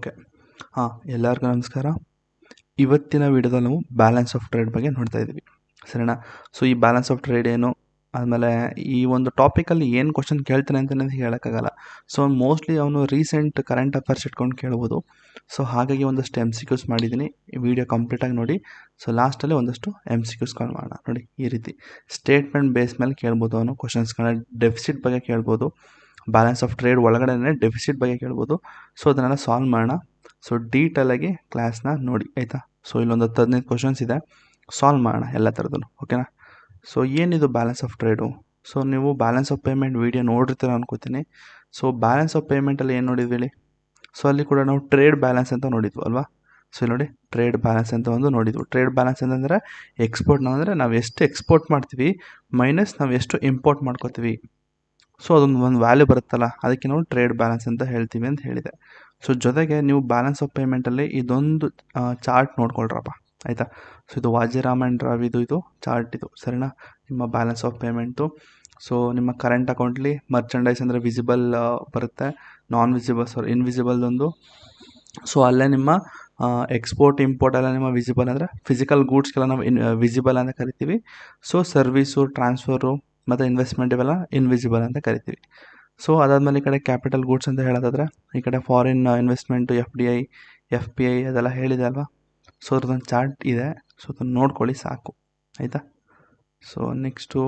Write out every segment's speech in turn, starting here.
Okay. ಎಲ್ಲರಿಗೂ ನಮಸ್ಕಾರ. ಇವತ್ತಿನ ವಿಡಿಯೋದಲ್ಲಿ ನಾವು ಬ್ಯಾಲೆನ್ಸ್ ಆಫ್ ಟ್ರೇಡ್ ಬಗ್ಗೆ ನೋಡ್ತಾ ಇದ್ದೀವಿ, ಸರಿನಾ? ಸೊ ಈ ಬ್ಯಾಲೆನ್ಸ್ ಆಫ್ ಟ್ರೇಡ್ ಏನು, ಆದಮೇಲೆ ಈ ಒಂದು ಟಾಪಿಕಲ್ಲಿ ಏನು ಕ್ವಶನ್ ಕೇಳ್ತಾನೆ ಅಂತಲೇ ಹೇಳೋಕ್ಕಾಗಲ್ಲ. ಸೊ ಮೋಸ್ಟ್ಲಿ ಅವನು ರೀಸೆಂಟ್ ಕರೆಂಟ್ ಅಫೇರ್ಸ್ ಇಟ್ಕೊಂಡು ಕೇಳ್ಬೋದು. ಸೊ ಹಾಗಾಗಿ ಒಂದಷ್ಟು MCQs ಮಾಡಿದ್ದೀನಿ, ಈ ವಿಡಿಯೋ ಕಂಪ್ಲೀಟಾಗಿ ನೋಡಿ. ಸೊ ಲಾಸ್ಟಲ್ಲಿ ಒಂದಷ್ಟು MCQs ಕಾಲ್ ಮಾಡೋಣ. ನೋಡಿ, ಈ ರೀತಿ ಸ್ಟೇಟ್ಮೆಂಟ್ ಬೇಸ್ ಮೇಲೆ ಕೇಳ್ಬೋದು ಅವನು ಕ್ವಶನ್ಸ್ಗಳನ್ನ. ಡೆಫಿಸಿಟ್ ಬಗ್ಗೆ ಕೇಳ್ಬೋದು, ಬ್ಯಾಲೆನ್ಸ್ ಆಫ್ ಟ್ರೇಡ್ ಒಳಗಡೆ ಡೆಫಿಸಿಟ್ ಬಗ್ಗೆ ಕೇಳ್ಬೋದು. ಸೊ ಅದನ್ನೆಲ್ಲ ಸಾಲ್ವ್ ಮಾಡೋಣ. ಸೊ ಡೀಟೇಲಾಗಿ ಕ್ಲಾಸ್ನ ನೋಡಿ, ಆಯಿತಾ? ಸೊ ಇಲ್ಲೊಂದು 10-15 ಕ್ವಶನ್ಸ್ ಇದೆ, ಸಾಲ್ವ್ ಮಾಡೋಣ ಎಲ್ಲ ಥರದ್ದು, ಓಕೆನಾ? ಸೊ ಏನಿದು ಬ್ಯಾಲೆನ್ಸ್ ಆಫ್ ಟ್ರೇಡು? ಸೊ ನೀವು ಬ್ಯಾಲೆನ್ಸ್ ಆಫ್ ಪೇಮೆಂಟ್ ವೀಡಿಯೋ ನೋಡಿರ್ತೀರ ಅನ್ಕೋತೀನಿ. ಸೊ ಬ್ಯಾಲೆನ್ಸ್ ಆಫ್ ಪೇಮೆಂಟಲ್ಲಿ ಏನು ನೋಡಿದ್ವಿ ಹೇಳಿ? ಸೊ ಅಲ್ಲಿ ಕೂಡ ನಾವು ಟ್ರೇಡ್ ಬ್ಯಾಲೆನ್ಸ್ ಅಂತ ನೋಡಿದ್ವು ಅಲ್ವಾ? ಸೊ ಇಲ್ಲಿ ನೋಡಿ, ಟ್ರೇಡ್ ಬ್ಯಾಲೆನ್ಸ್ ಅಂತ ಒಂದು ನೋಡಿದ್ವು. ಟ್ರೇಡ್ ಬ್ಯಾಲೆನ್ಸ್ ಅಂತಂದರೆ ಎಕ್ಸ್ಪೋರ್ಟ್ನ ನಾವು ಎಷ್ಟು ಎಕ್ಸ್ಪೋರ್ಟ್ ಮಾಡ್ತೀವಿ ಮೈನಸ್ ನಾವು ಎಷ್ಟು ಇಂಪೋರ್ಟ್ ಮಾಡ್ಕೋತೀವಿ. ಸೊ ಅದೊಂದು ವ್ಯಾಲ್ಯೂ ಬರುತ್ತಲ್ಲ, ಅದಕ್ಕೆ ನಾವು ಟ್ರೇಡ್ ಬ್ಯಾಲೆನ್ಸ್ ಅಂತ ಹೇಳ್ತೀವಿ ಅಂತ ಹೇಳಿದೆ. ಸೊ ಜೊತೆಗೆ ನೀವು ಬ್ಯಾಲೆನ್ಸ್ ಆಫ್ ಪೇಮೆಂಟಲ್ಲಿ ಇದೊಂದು ಚಾರ್ಟ್ ನೋಡ್ಕೊಳ್ರಪ್ಪ, ಆಯಿತಾ? ಸೊ ಇದು ವಾಜಿರಾಮ್ ಆ್ಯಂಡ್ ರಾವಿದು ಇದು ಚಾರ್ಟ್ ಇದು, ಸರಿನಾ? ನಿಮ್ಮ ಬ್ಯಾಲೆನ್ಸ್ ಆಫ್ ಪೇಮೆಂಟು. ಸೊ ನಿಮ್ಮ ಕರೆಂಟ್ ಅಕೌಂಟ್ಲಿ ಮರ್ಚಂಡೈಸ್ ಅಂದರೆ ವಿಸಿಬಲ್ ಬರುತ್ತೆ, ಇನ್ವಿಸಿಬಲ್ದೊಂದು. ಸೊ ಅಲ್ಲೇ ನಿಮ್ಮ ಎಕ್ಸ್ಪೋರ್ಟ್ ಇಂಪೋರ್ಟ್ ಎಲ್ಲ ನಿಮ್ಮ ವಿಸಿಬಲ್ ಅಂದರೆ ಫಿಸಿಕಲ್ ಗೂಡ್ಸ್ಗೆಲ್ಲ ನಾವು ವಿಸಿಬಲ್ ಅಂತ ಕರಿತೀವಿ. ಸೊ ಸರ್ವೀಸು, ಟ್ರಾನ್ಸ್ಫರು ಮತ್ತು ಇನ್ವೆಸ್ಟ್ಮೆಂಟ್ ಇವೆಲ್ಲ ಇನ್ವಿಸಿಬಲ್ ಅಂತ ಕರಿತೀವಿ. ಸೊ ಅದಾದಮೇಲೆ ಈ ಕಡೆ ಕ್ಯಾಪಿಟಲ್ ಗೂಡ್ಸ್ ಅಂತ ಹೇಳೋದಾದರೆ ಈ ಕಡೆ ಫಾರಿನ್ ಇನ್ವೆಸ್ಟ್ಮೆಂಟು, FDI, FPI ಅದೆಲ್ಲ ಹೇಳಿದೆ ಅಲ್ವಾ? ಸೊ ಅದ್ರದ್ದೊಂದು ಚಾರ್ಟ್ ಇದೆ, ಸೊ ಅದನ್ನು ನೋಡ್ಕೊಳ್ಳಿ ಸಾಕು, ಆಯಿತಾ? ಸೊ ನೆಕ್ಸ್ಟು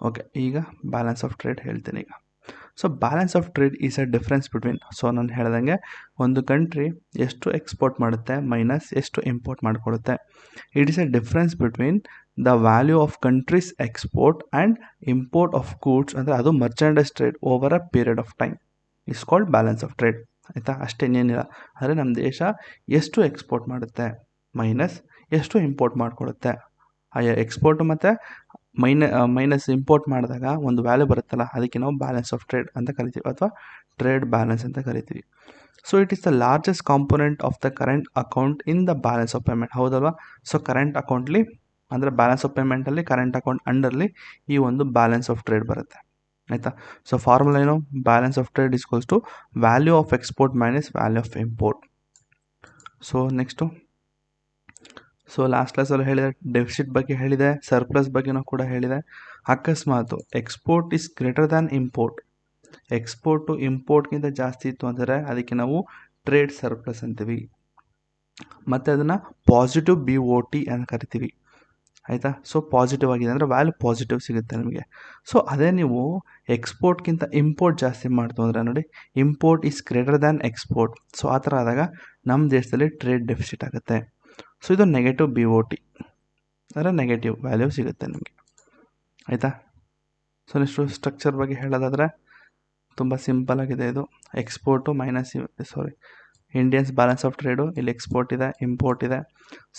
ಓಕೆ, ಈಗ ಬ್ಯಾಲೆನ್ಸ್ ಆಫ್ ಟ್ರೇಡ್ ಹೇಳ್ತೀನಿ ಈಗ. So balance of trade is a difference between, so ನಾನು ಹೇಳ್ದಂಗೆ ಒಂದು ಕಂಟ್ರಿ ಎಷ್ಟು ಎಕ್ಸ್ಪೋರ್ಟ್ ಮಾಡುತ್ತೆ ಮೈನಸ್ ಎಷ್ಟು ಇಂಪೋರ್ಟ್ ಮಾಡಿಕೊಡುತ್ತೆ. It is a difference between the value of countries export and import of goods, ಅಂದರೆ ಅದು merchandise trade over a period of time is called balance of trade, ಆಯಿತಾ? ಅಷ್ಟೇನೇನಿಲ್ಲ. ಅಂದರೆ ನಮ್ಮ ದೇಶ ಎಷ್ಟು ಎಕ್ಸ್ಪೋರ್ಟ್ ಮಾಡುತ್ತೆ ಮೈನಸ್ ಎಷ್ಟು ಇಂಪೋರ್ಟ್ ಮಾಡಿಕೊಡುತ್ತೆ. ಆ ಎಕ್ಸ್ಪೋರ್ಟು ಮತ್ತು ಮೈನಸ್ ಇಂಪೋರ್ಟ್ ಮಾಡಿದಾಗ ಒಂದು ವ್ಯಾಲ್ಯೂ ಬರುತ್ತಲ್ಲ, ಅದಕ್ಕೆ ನಾವು ಬ್ಯಾಲೆನ್ಸ್ ಆಫ್ ಟ್ರೇಡ್ ಅಂತ ಕರಿತೀವಿ, ಅಥವಾ ಟ್ರೇಡ್ ಬ್ಯಾಲೆನ್ಸ್ ಅಂತ ಕರಿತೀವಿ. So it is the largest component of the current account in the balance of payment, ಹೌದಲ್ವಾ? ಸೊ ಕರೆಂಟ್ ಅಕೌಂಟ್ಲಿ ಅಂದರೆ ಬ್ಯಾಲೆನ್ಸ್ ಆಫ್ ಪೇಮೆಂಟಲ್ಲಿ ಕರೆಂಟ್ ಅಕೌಂಟ್ ಅಂಡರ್ಲಿ ಈ ಒಂದು ಬ್ಯಾಲೆನ್ಸ್ ಆಫ್ ಟ್ರೇಡ್ ಬರುತ್ತೆ, ಆಯಿತಾ? ಸೊ ಫಾರ್ಮುಲಾ ಏನು? Balance of trade equals to value of export minus value of import. So next, so last ಕ್ಲಾಸಲ್ಲಿ ಹೇಳಿದೆ, ಡೆಫಿಸಿಟ್ ಬಗ್ಗೆ ಹೇಳಿದೆ, ಸರ್ಪ್ಲಸ್ ಬಗ್ಗೆನೂ ಕೂಡ ಹೇಳಿದೆ. ಅಕಸ್ಮಾತು export is greater than import, export ಇಂಪೋರ್ಟ್ಗಿಂತ ಜಾಸ್ತಿ ಇತ್ತು ಅಂದರೆ ಅದಕ್ಕೆ ನಾವು ಟ್ರೇಡ್ ಸರ್ಪ್ಲಸ್ ಅಂತೀವಿ, ಮತ್ತು ಅದನ್ನು ಪಾಸಿಟಿವ್ BOT ಅಂತ ಕರಿತೀವಿ, ಆಯಿತಾ? ಸೊ ಪಾಸಿಟಿವ್ ಆಗಿದೆ ಅಂದರೆ ವ್ಯಾಲ್ಯೂ ಪಾಸಿಟಿವ್ ಸಿಗುತ್ತೆ ನಿಮಗೆ. ಸೊ ಅದೇ ನೀವು ಎಕ್ಸ್ಪೋರ್ಟ್ಗಿಂತ ಇಂಪೋರ್ಟ್ ಜಾಸ್ತಿ ಮಾಡ್ತು ಅಂದರೆ ನೋಡಿ, import is greater than export. So ಆ ಥರ ಆದಾಗ ನಮ್ಮ ದೇಶದಲ್ಲಿ ಟ್ರೇಡ್ ಡೆಫಿಸಿಟ್ ಆಗುತ್ತೆ. ಸೊ ಇದು ನೆಗೆಟಿವ್ BOT ಅಂದರೆ ನೆಗೆಟಿವ್ ವ್ಯಾಲ್ಯೂ ಸಿಗುತ್ತೆ ನಿಮಗೆ, ಆಯಿತಾ? ಸೊ ನೆಕ್ಸ್ಟು ಸ್ಟ್ರಕ್ಚರ್ ಬಗ್ಗೆ ಹೇಳೋದಾದರೆ ತುಂಬ ಸಿಂಪಲ್ ಆಗಿದೆ ಇದು. Export minus Indians balance of trade, ಇಲ್ಲಿ ಎಕ್ಸ್ಪೋರ್ಟ್ ಇದೆ, ಇಂಪೋರ್ಟ್ ಇದೆ.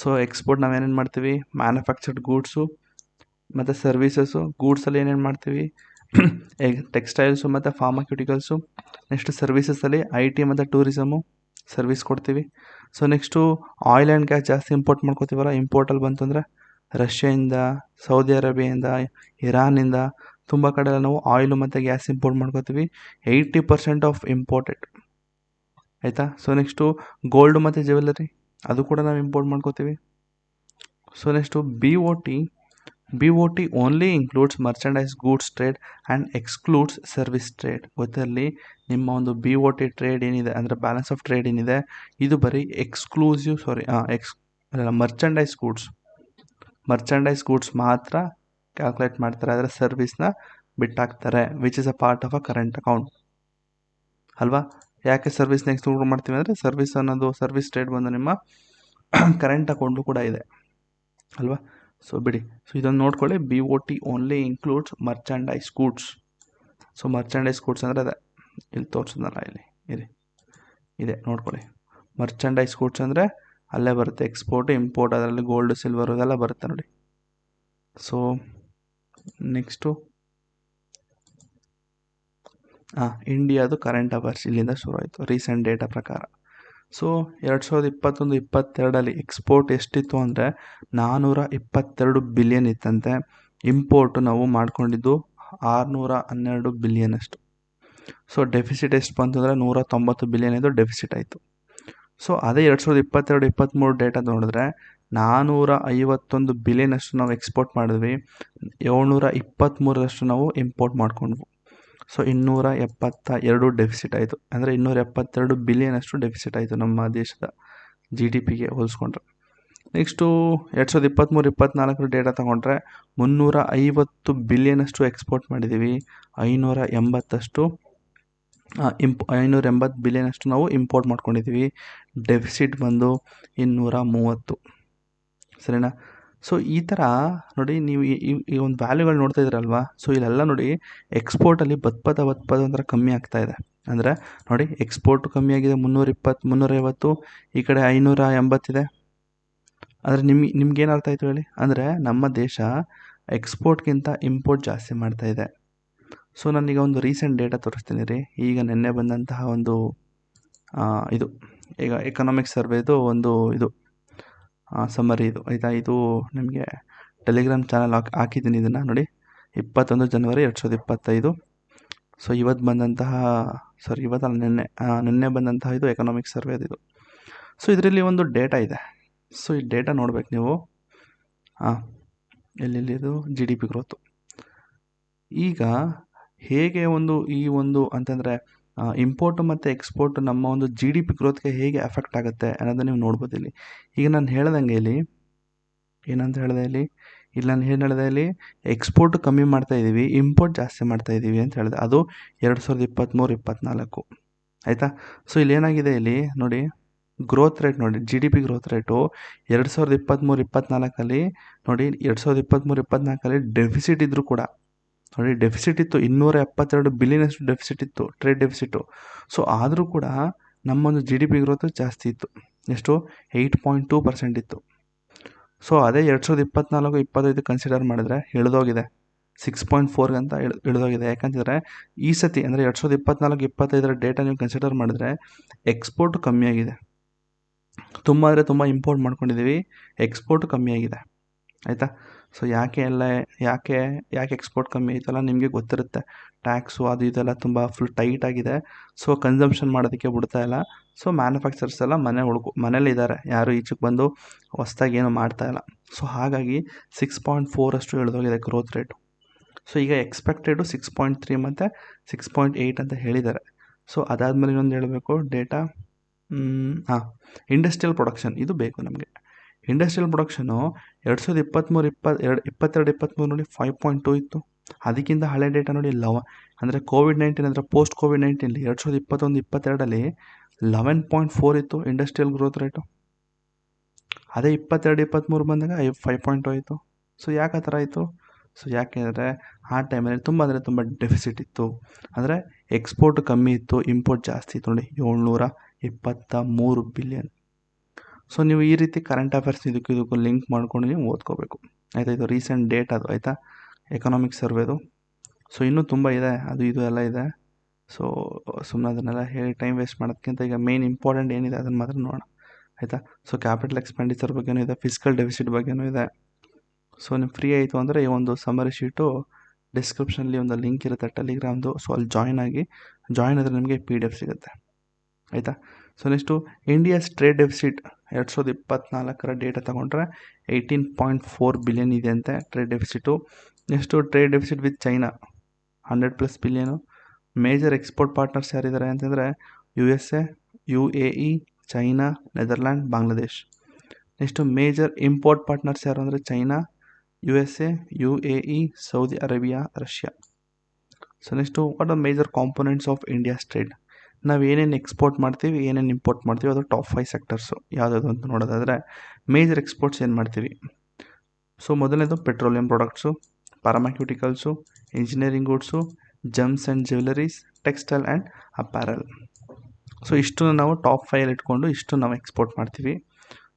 ಸೊ ಎಕ್ಸ್ಪೋರ್ಟ್ ನಾವೇನೇನು ಮಾಡ್ತೀವಿ? ಮ್ಯಾನುಫ್ಯಾಕ್ಚರ್ಡ್ ಗೂಡ್ಸು ಮತ್ತು ಸರ್ವೀಸಸ್ಸು. ಗೂಡ್ಸಲ್ಲಿ ಏನೇನು ಮಾಡ್ತೀವಿ? ಟೆಕ್ಸ್ಟೈಲ್ಸು ಮತ್ತು ಫಾರ್ಮಾಕ್ಯೂಟಿಕಲ್ಸು. ನೆಕ್ಸ್ಟ್ ಸರ್ವೀಸಸಲ್ಲಿ IT ಮತ್ತು ಟೂರಿಸಮು ಸರ್ವಿಸ್ ಕೊಡ್ತೀವಿ. So next oil and gas ಜಾಸ್ತಿ ಇಂಪೋರ್ಟ್ ಮಾಡ್ಕೋತೀವಲ್ಲ, ಇಂಪೋರ್ಟಲ್ಲಿ ಬಂತು ಅಂದರೆ ರಷ್ಯಾದಿಂದ, ಸೌದಿ ಅರೇಬಿಯಿಂದ, ಇರಾನಿಂದ ತುಂಬ ಕಡೆ ನಾವು ಆಯಿಲು ಮತ್ತು ಗ್ಯಾಸ್ ಇಂಪೋರ್ಟ್ ಮಾಡ್ಕೋತೀವಿ. 80% ಆಫ್ ಇಂಪೋರ್ಟೆಡ್, ಆಯಿತಾ? ಸೊ ನೆಕ್ಸ್ಟು ಗೋಲ್ಡು ಮತ್ತು ಜ್ಯುವೆಲ್ಲರಿ, ಅದು ಕೂಡ ನಾವು ಇಂಪೋರ್ಟ್ ಮಾಡ್ಕೋತೀವಿ. So next BOT only includes merchandise goods trade and excludes service trade. ಗೊತ್ತಲ್ಲಿ ನಿಮ್ಮ ಒಂದು BOT ಟ್ರೇಡ್ ಏನಿದೆ ಅಂದರೆ ಬ್ಯಾಲೆನ್ಸ್ ಆಫ್ ಟ್ರೇಡ್ ಏನಿದೆ, ಇದು ಬರೀ ಮರ್ಚಂಡೈಸ್ ಗೂಡ್ಸ್ ಮಾತ್ರ ಕ್ಯಾಲ್ಕುಲೇಟ್ ಮಾಡ್ತಾರೆ, ಅದರ ಸರ್ವಿಸ್ನ ಬಿಟ್ಟಾಕ್ತಾರೆ, which is a part of a current account ಅಲ್ವಾ? ಯಾಕೆ ಸರ್ವಿಸ್ನ ಎಕ್ಸ್ಕ್ಲೂಡ್ ಮಾಡ್ತೀವಿ ಅಂದರೆ ಸರ್ವಿಸ್ ಅನ್ನೋದು, ಸರ್ವಿಸ್ ಟ್ರೇಡ್ ಬಂದು ನಿಮ್ಮ ಕರೆಂಟ್ ಅಕೌಂಟು ಕೂಡ ಇದೆ ಅಲ್ವಾ? ಸೊ ಬಿಡಿ, ಸೊ ಇದನ್ನು ನೋಡ್ಕೊಳ್ಳಿ. BOT only includes merchandise goods. So merchandise goods ಅಂದರೆ ಅದೇ ಇಲ್ಲಿ ತೋರಿಸೋದಲ್ಲ, ಇಲ್ಲಿ ಇದೆ ನೋಡ್ಕೊಳ್ಳಿ. ಮರ್ಚಂಡೈಸ್ ಗೂಡ್ಸ್ ಅಂದರೆ ಅಲ್ಲೇ ಬರುತ್ತೆ, ಎಕ್ಸ್ಪೋರ್ಟ್ ಇಂಪೋರ್ಟ್, ಅದರಲ್ಲಿ ಗೋಲ್ಡ್ ಸಿಲ್ವರ್ ಅದೆಲ್ಲ ಬರುತ್ತೆ ನೋಡಿ. ಸೊ ನೆಕ್ಸ್ಟು ಇಂಡಿಯಾದು ಕರೆಂಟ್ ಅಫೇರ್ಸ್ ಇಲ್ಲಿಂದ ಶುರು ಆಯಿತು ರೀಸೆಂಟ್ ಡೇಟಾ ಪ್ರಕಾರ. ಸೊ 2021-22 ಎಕ್ಸ್ಪೋರ್ಟ್ ಎಷ್ಟಿತ್ತು ಅಂದರೆ 422 ಬಿಲಿಯನ್ ಇತ್ತಂತೆ. ಇಂಪೋರ್ಟು ನಾವು ಮಾಡ್ಕೊಂಡಿದ್ದು 612 ಬಿಲಿಯನ್ ಅಷ್ಟು. ಸೊ ಡೆಫಿಸಿಟ್ ಎಷ್ಟು ಬಂತು ಅಂದರೆ 190 ಬಿಲಿಯನ್ ಇದು ಡೆಫಿಸಿಟ್ ಆಯಿತು. ಸೊ ಅದೇ 2022-23 ಡೇಟಾ ನೋಡಿದ್ರೆ 451 ಬಿಲಿಯನ್ ಅಷ್ಟು ನಾವು ಎಕ್ಸ್ಪೋರ್ಟ್ ಮಾಡಿದ್ವಿ, 723ರಷ್ಟು ನಾವು ಇಂಪೋರ್ಟ್ ಮಾಡ್ಕೊಂಡ್ವು. ಸೊ 272 ಡೆಫಿಸಿಟ್ ಆಯಿತು, ಅಂದರೆ 272 ಬಿಲಿಯನ್ ಅಷ್ಟು ಡೆಫಿಸಿಟ್ ಆಯಿತು ನಮ್ಮ ದೇಶದ GDPಗೆ ಹೋಲಿಸ್ಕೊಂಡ್ರೆ. ನೆಕ್ಸ್ಟು 2023-24 ಡೇಟಾ ತೊಗೊಂಡ್ರೆ 350 ಬಿಲಿಯನಷ್ಟು ಎಕ್ಸ್ಪೋರ್ಟ್ ಮಾಡಿದ್ದೀವಿ, 580 ಬಿಲಿಯನಷ್ಟು ನಾವು ಇಂಪೋರ್ಟ್ ಮಾಡ್ಕೊಂಡಿದ್ದೀವಿ. ಡೆಫಿಸಿಟ್ ಬಂದು 230. ಸರಿನಾ? ಸೊ ಈ ಥರ ನೋಡಿ, ನೀವು ಈ ಒಂದು ವ್ಯಾಲ್ಯೂಗಳು ನೋಡ್ತಾ ಇದ್ದೀರಲ್ವಾ. ಸೊ ಇಲ್ಲೆಲ್ಲ ನೋಡಿ ಎಕ್ಸ್ಪೋರ್ಟಲ್ಲಿ ಬತ್ಪದ ಕಮ್ಮಿ ಆಗ್ತಾ ಇದೆ. ಅಂದರೆ ನೋಡಿ, ಎಕ್ಸ್ಪೋರ್ಟ್ ಕಮ್ಮಿ ಆಗಿದೆ 350, ಈ ಕಡೆ 580 ಇದೆ. ಅಂದರೆ ನಿಮ್ಗೇನು ಅರ್ಥ ಆಯಿತು ಹೇಳಿ? ಅಂದರೆ ನಮ್ಮ ದೇಶ ಎಕ್ಸ್ಪೋರ್ಟ್ಗಿಂತ ಇಂಪೋರ್ಟ್ ಜಾಸ್ತಿ ಮಾಡ್ತಾ ಇದೆ. ಸೊ ನಾನೀಗ ಒಂದು ರೀಸೆಂಟ್ ಡೇಟಾ ತೋರಿಸ್ತೀನಿ ರೀ. ಈಗ ನಿನ್ನೆ ಬಂದಂತಹ ಒಂದು ಇದು ಈಗ ಎಕನಾಮಿಕ್ ಸರ್ವೇದು ಒಂದು ಇದು ಸಮ್ಮರಿ ಇದು ಆಯಿತಾ. ಇದು ನಿಮಗೆ ಟೆಲಿಗ್ರಾಮ್ ಚಾನಲ್ ಹಾಕಿದ್ದೀನಿ. ಇದನ್ನು ನೋಡಿ, 21 ಜನವರಿ 2025. ಸೊ ಇವತ್ತು ಬಂದಂತಹ ನಿನ್ನೆ ಬಂದಂತಹ ಇದು ಎಕನಾಮಿಕ್ ಸರ್ವೇದು ಇದು. ಸೊ ಇದರಲ್ಲಿ ಒಂದು ಡೇಟಾ ಇದೆ. ಸೊ ಈ ಡೇಟಾ ನೋಡ್ಬೇಕು ನೀವು. ಇದು GDP ಗ್ರೋತು. ಈಗ ಹೇಗೆ ಈ ಒಂದು ಅಂತಂದರೆ ಇಂಪೋರ್ಟು ಮತ್ತು ಎಕ್ಸ್ಪೋರ್ಟು ನಮ್ಮ ಒಂದು GDP ಗ್ರೋತ್ಗೆ ಹೇಗೆ ಎಫೆಕ್ಟ್ ಆಗುತ್ತೆ ಅನ್ನೋದನ್ನು ನೀವು ನೋಡ್ಬೋದು ಇಲ್ಲಿ. ಈಗ ನಾನು ಹೇಳ್ದಂಗೆ ಇಲ್ಲಿ ಏನಂತ ಹೇಳಿದೆ ಇಲ್ಲಿ ಎಕ್ಸ್ಪೋರ್ಟ್ ಕಮ್ಮಿ ಮಾಡ್ತಾ ಇದ್ದೀವಿ, ಇಂಪೋರ್ಟ್ ಜಾಸ್ತಿ ಮಾಡ್ತಾ ಇದ್ದೀವಿ ಅಂತ ಹೇಳಿದೆ. ಅದು 2023-24 ಆಯಿತಾ. ಸೊ ಇಲ್ಲಿ ಏನಾಗಿದೆ ಇಲ್ಲಿ ನೋಡಿ, ಗ್ರೋತ್ ರೇಟ್ ನೋಡಿ, GDP ಗ್ರೋತ್ ರೇಟು 2023-24 ನೋಡಿ, 2023-24 ಡೆಫಿಸಿಟ್ ಇದ್ದರೂ ಕೂಡ ನೋಡಿ, ಡೆಫಿಸಿಟ್ ಇತ್ತು 272 ಬಿಲಿಯನಷ್ಟು ಡೆಫಿಸಿಟ್ ಇತ್ತು, ಟ್ರೇಡ್ ಡೆಫಿಸಿಟು. ಸೊ ಆದರೂ ಕೂಡ ನಮ್ಮೊಂದು GDP ಗ್ರೋತು ಜಾಸ್ತಿ ಇತ್ತು. ಎಷ್ಟು? 8.2% ಇತ್ತು. ಸೊ ಅದೇ 2024-25 ಕನ್ಸಿಡರ್ ಮಾಡಿದ್ರೆ ಇಳಿದೋಗಿದೆ 6.4 ಅಂತ ಇಳಿದೋಗಿದೆ. ಯಾಕಂತಂದರೆ ಈ ಸತಿ ಅಂದರೆ 2024-25 ಡೇಟಾ ನೀವು ಕನ್ಸಿಡರ್ ಮಾಡಿದ್ರೆ ಎಕ್ಸ್ಪೋರ್ಟ್ ಕಮ್ಮಿಯಾಗಿದೆ. ತುಂಬ ಅಂದರೆ ತುಂಬ ಇಂಪೋರ್ಟ್ ಮಾಡ್ಕೊಂಡಿದ್ದೀವಿ, ಎಕ್ಸ್ಪೋರ್ಟ್ ಕಮ್ಮಿಯಾಗಿದೆ ಆಯಿತಾ. ಸೊ ಯಾಕೆ ಎಕ್ಸ್ಪೋರ್ಟ್ ಕಮ್ಮಿ ಆಯ್ತಲ್ಲ, ನಿಮಗೆ ಗೊತ್ತಿರುತ್ತೆ. ಟ್ಯಾಕ್ಸು ಅದು ಇದೆಲ್ಲ ತುಂಬ ಫುಲ್ ಟೈಟ್ ಆಗಿದೆ. ಸೊ ಕನ್ಸಂಪ್ಷನ್ ಮಾಡೋದಕ್ಕೆ ಬಿಡ್ತಾ ಇಲ್ಲ. ಸೊ ಮ್ಯಾನುಫ್ಯಾಕ್ಚರ್ಸ್ ಎಲ್ಲ ಮನೇಲಿದ್ದಾರೆ, ಯಾರು ಈಚೆಗೆ ಬಂದು ಹೊಸ್ದಾಗಿ ಏನು ಮಾಡ್ತಾ ಇಲ್ಲ. ಸೊ ಹಾಗಾಗಿ 6.4 ಅಷ್ಟು ಇಳಿದೋಗಿದೆ ಗ್ರೋತ್ ರೇಟು. ಸೊ ಈಗ ಎಕ್ಸ್ಪೆಕ್ಟೆಡು 6.3 ಮತ್ತು 6.8 ಅಂತ ಹೇಳಿದ್ದಾರೆ. ಸೊ ಅದಾದಮೇಲೆ ಇನ್ನೊಂದು ಹೇಳಬೇಕು ಡೇಟಾ. ಇಂಡಸ್ಟ್ರಿಯಲ್ ಪ್ರೊಡಕ್ಷನ್ ಇದು ಬೇಕು ನಮಗೆ. ಇಂಡಸ್ಟ್ರಿಯಲ್ ಪ್ರೊಡಕ್ಷನು 2023 ನೋಡಿ 5.2 ಇತ್ತು. ಅದಕ್ಕಿಂತ ಹಳೆ ಡೇಟಾ ನೋಡಿ ಅಂದರೆ COVID-19 ಅಂದರೆ ಪೋಸ್ಟ್ COVID-19 2021-22 11.4 ಇತ್ತು ಇಂಡಸ್ಟ್ರಿಯಲ್ ಗ್ರೋತ್ ರೇಟು. ಅದೇ 22-23 ಬಂದಾಗ 5.2 ಆಯಿತು. ಸೊ ಯಾಕೆ ಆ ಥರ ಆಯಿತು? ಸೊ ಯಾಕೆಂದರೆ ಆ ಟೈಮಲ್ಲಿ ತುಂಬ ಡೆಫಿಸಿಟ್ ಇತ್ತು. ಅಂದರೆ ಎಕ್ಸ್ಪೋರ್ಟ್ ಕಮ್ಮಿ ಇತ್ತು, ಇಂಪೋರ್ಟ್ ಜಾಸ್ತಿ ಇತ್ತು ನೋಡಿ, 723 ಬಿಲಿಯನ್. ಸೊ ನೀವು ಈ ರೀತಿ ಕರೆಂಟ್ ಅಫೇರ್ಸ್ ಇದಕ್ಕೂ ಲಿಂಕ್ ಮಾಡ್ಕೊಂಡು ನೀವು ಓದ್ಕೋಬೇಕು ಆಯಿತಾ. ಇದು ರೀಸೆಂಟ್ ಡೇಟ್ ಅದು ಆಯಿತಾ, ಎಕನಾಮಿಕ್ ಸರ್ವೇದು. ಸೊ ಇನ್ನೂ ತುಂಬ ಇದೆ, ಅದು ಇದು ಎಲ್ಲ ಇದೆ. ಸೊ ಸುಮ್ಮನೆ ಅದನ್ನೆಲ್ಲ ಹೇಳಿ ಟೈಮ್ ವೇಸ್ಟ್ ಮಾಡೋದಕ್ಕಿಂತ ಈಗ ಮೇನ್ ಇಂಪಾರ್ಟೆಂಟ್ ಏನಿದೆ ಅದನ್ನು ಮಾತ್ರ ನೋಡೋಣ ಆಯಿತಾ. ಸೊ ಕ್ಯಾಪಿಟಲ್ ಎಕ್ಸ್ಪೆಂಡಿಚರ್ ಬಗ್ಗೆನೂ ಇದೆ, ಫಿಸಿಕಲ್ ಡೆಫಿಸಿಟ್ ಬಗ್ಗೆನೂ ಇದೆ. ಸೊ ನಿಮ್ಗೆ ಫ್ರೀ ಆಯಿತು ಅಂದರೆ ಈ ಒಂದು ಸಮರಿ ಶೀಟು ಡಿಸ್ಕ್ರಿಪ್ಷನಲ್ಲಿ ಒಂದು ಲಿಂಕ್ ಇರುತ್ತೆ ಟೆಲಿಗ್ರಾಮ್ದು. ಸೊ ಅಲ್ಲಿ ಜಾಯ್ನ್ ಆದರೆ ನಿಮಗೆ PDF ಸಿಗುತ್ತೆ ಆಯಿತಾ. So next India's trade deficit 2024 data ತೊಗೊಂಡ್ರೆ 18.4 ಬಿಲಿಯನ್ ಇದೆ ಅಂತೆ trade deficit. Next trade deficit with China 100+ billion. Major export partners ಯಾರಿದ್ದಾರೆ ಅಂತಂದರೆ USA, UAE, China, Netherland, Bangladesh. Next major import partners ಯಾರು ಅಂದರೆ China, USA, UAE, Saudi Arabia, Russia. So next what are major components of India's trade. ನಾವು ಏನೇನು export ಮಾಡ್ತೀವಿ, ಏನೇನು import ಮಾಡ್ತೀವಿ, ಅದು ಟಾಪ್ 5 ಸೆಕ್ಟರ್ಸು ಯಾವುದಾದ್ರು ಅಂತ ನೋಡೋದಾದರೆ ಮೇಜರ್ ಎಕ್ಸ್ಪೋರ್ಟ್ಸ್ ಏನು ಮಾಡ್ತೀವಿ. ಸೊ ಮೊದಲನೇದು petroleum products, pharmaceuticals, engineering goods, gems and jewelleries, textile and apparel. So ಇಷ್ಟನ್ನು ನಾವು ಟಾಪ್ 5 ಇಟ್ಕೊಂಡು ಇಷ್ಟು ನಾವು ಎಕ್ಸ್ಪೋರ್ಟ್ ಮಾಡ್ತೀವಿ.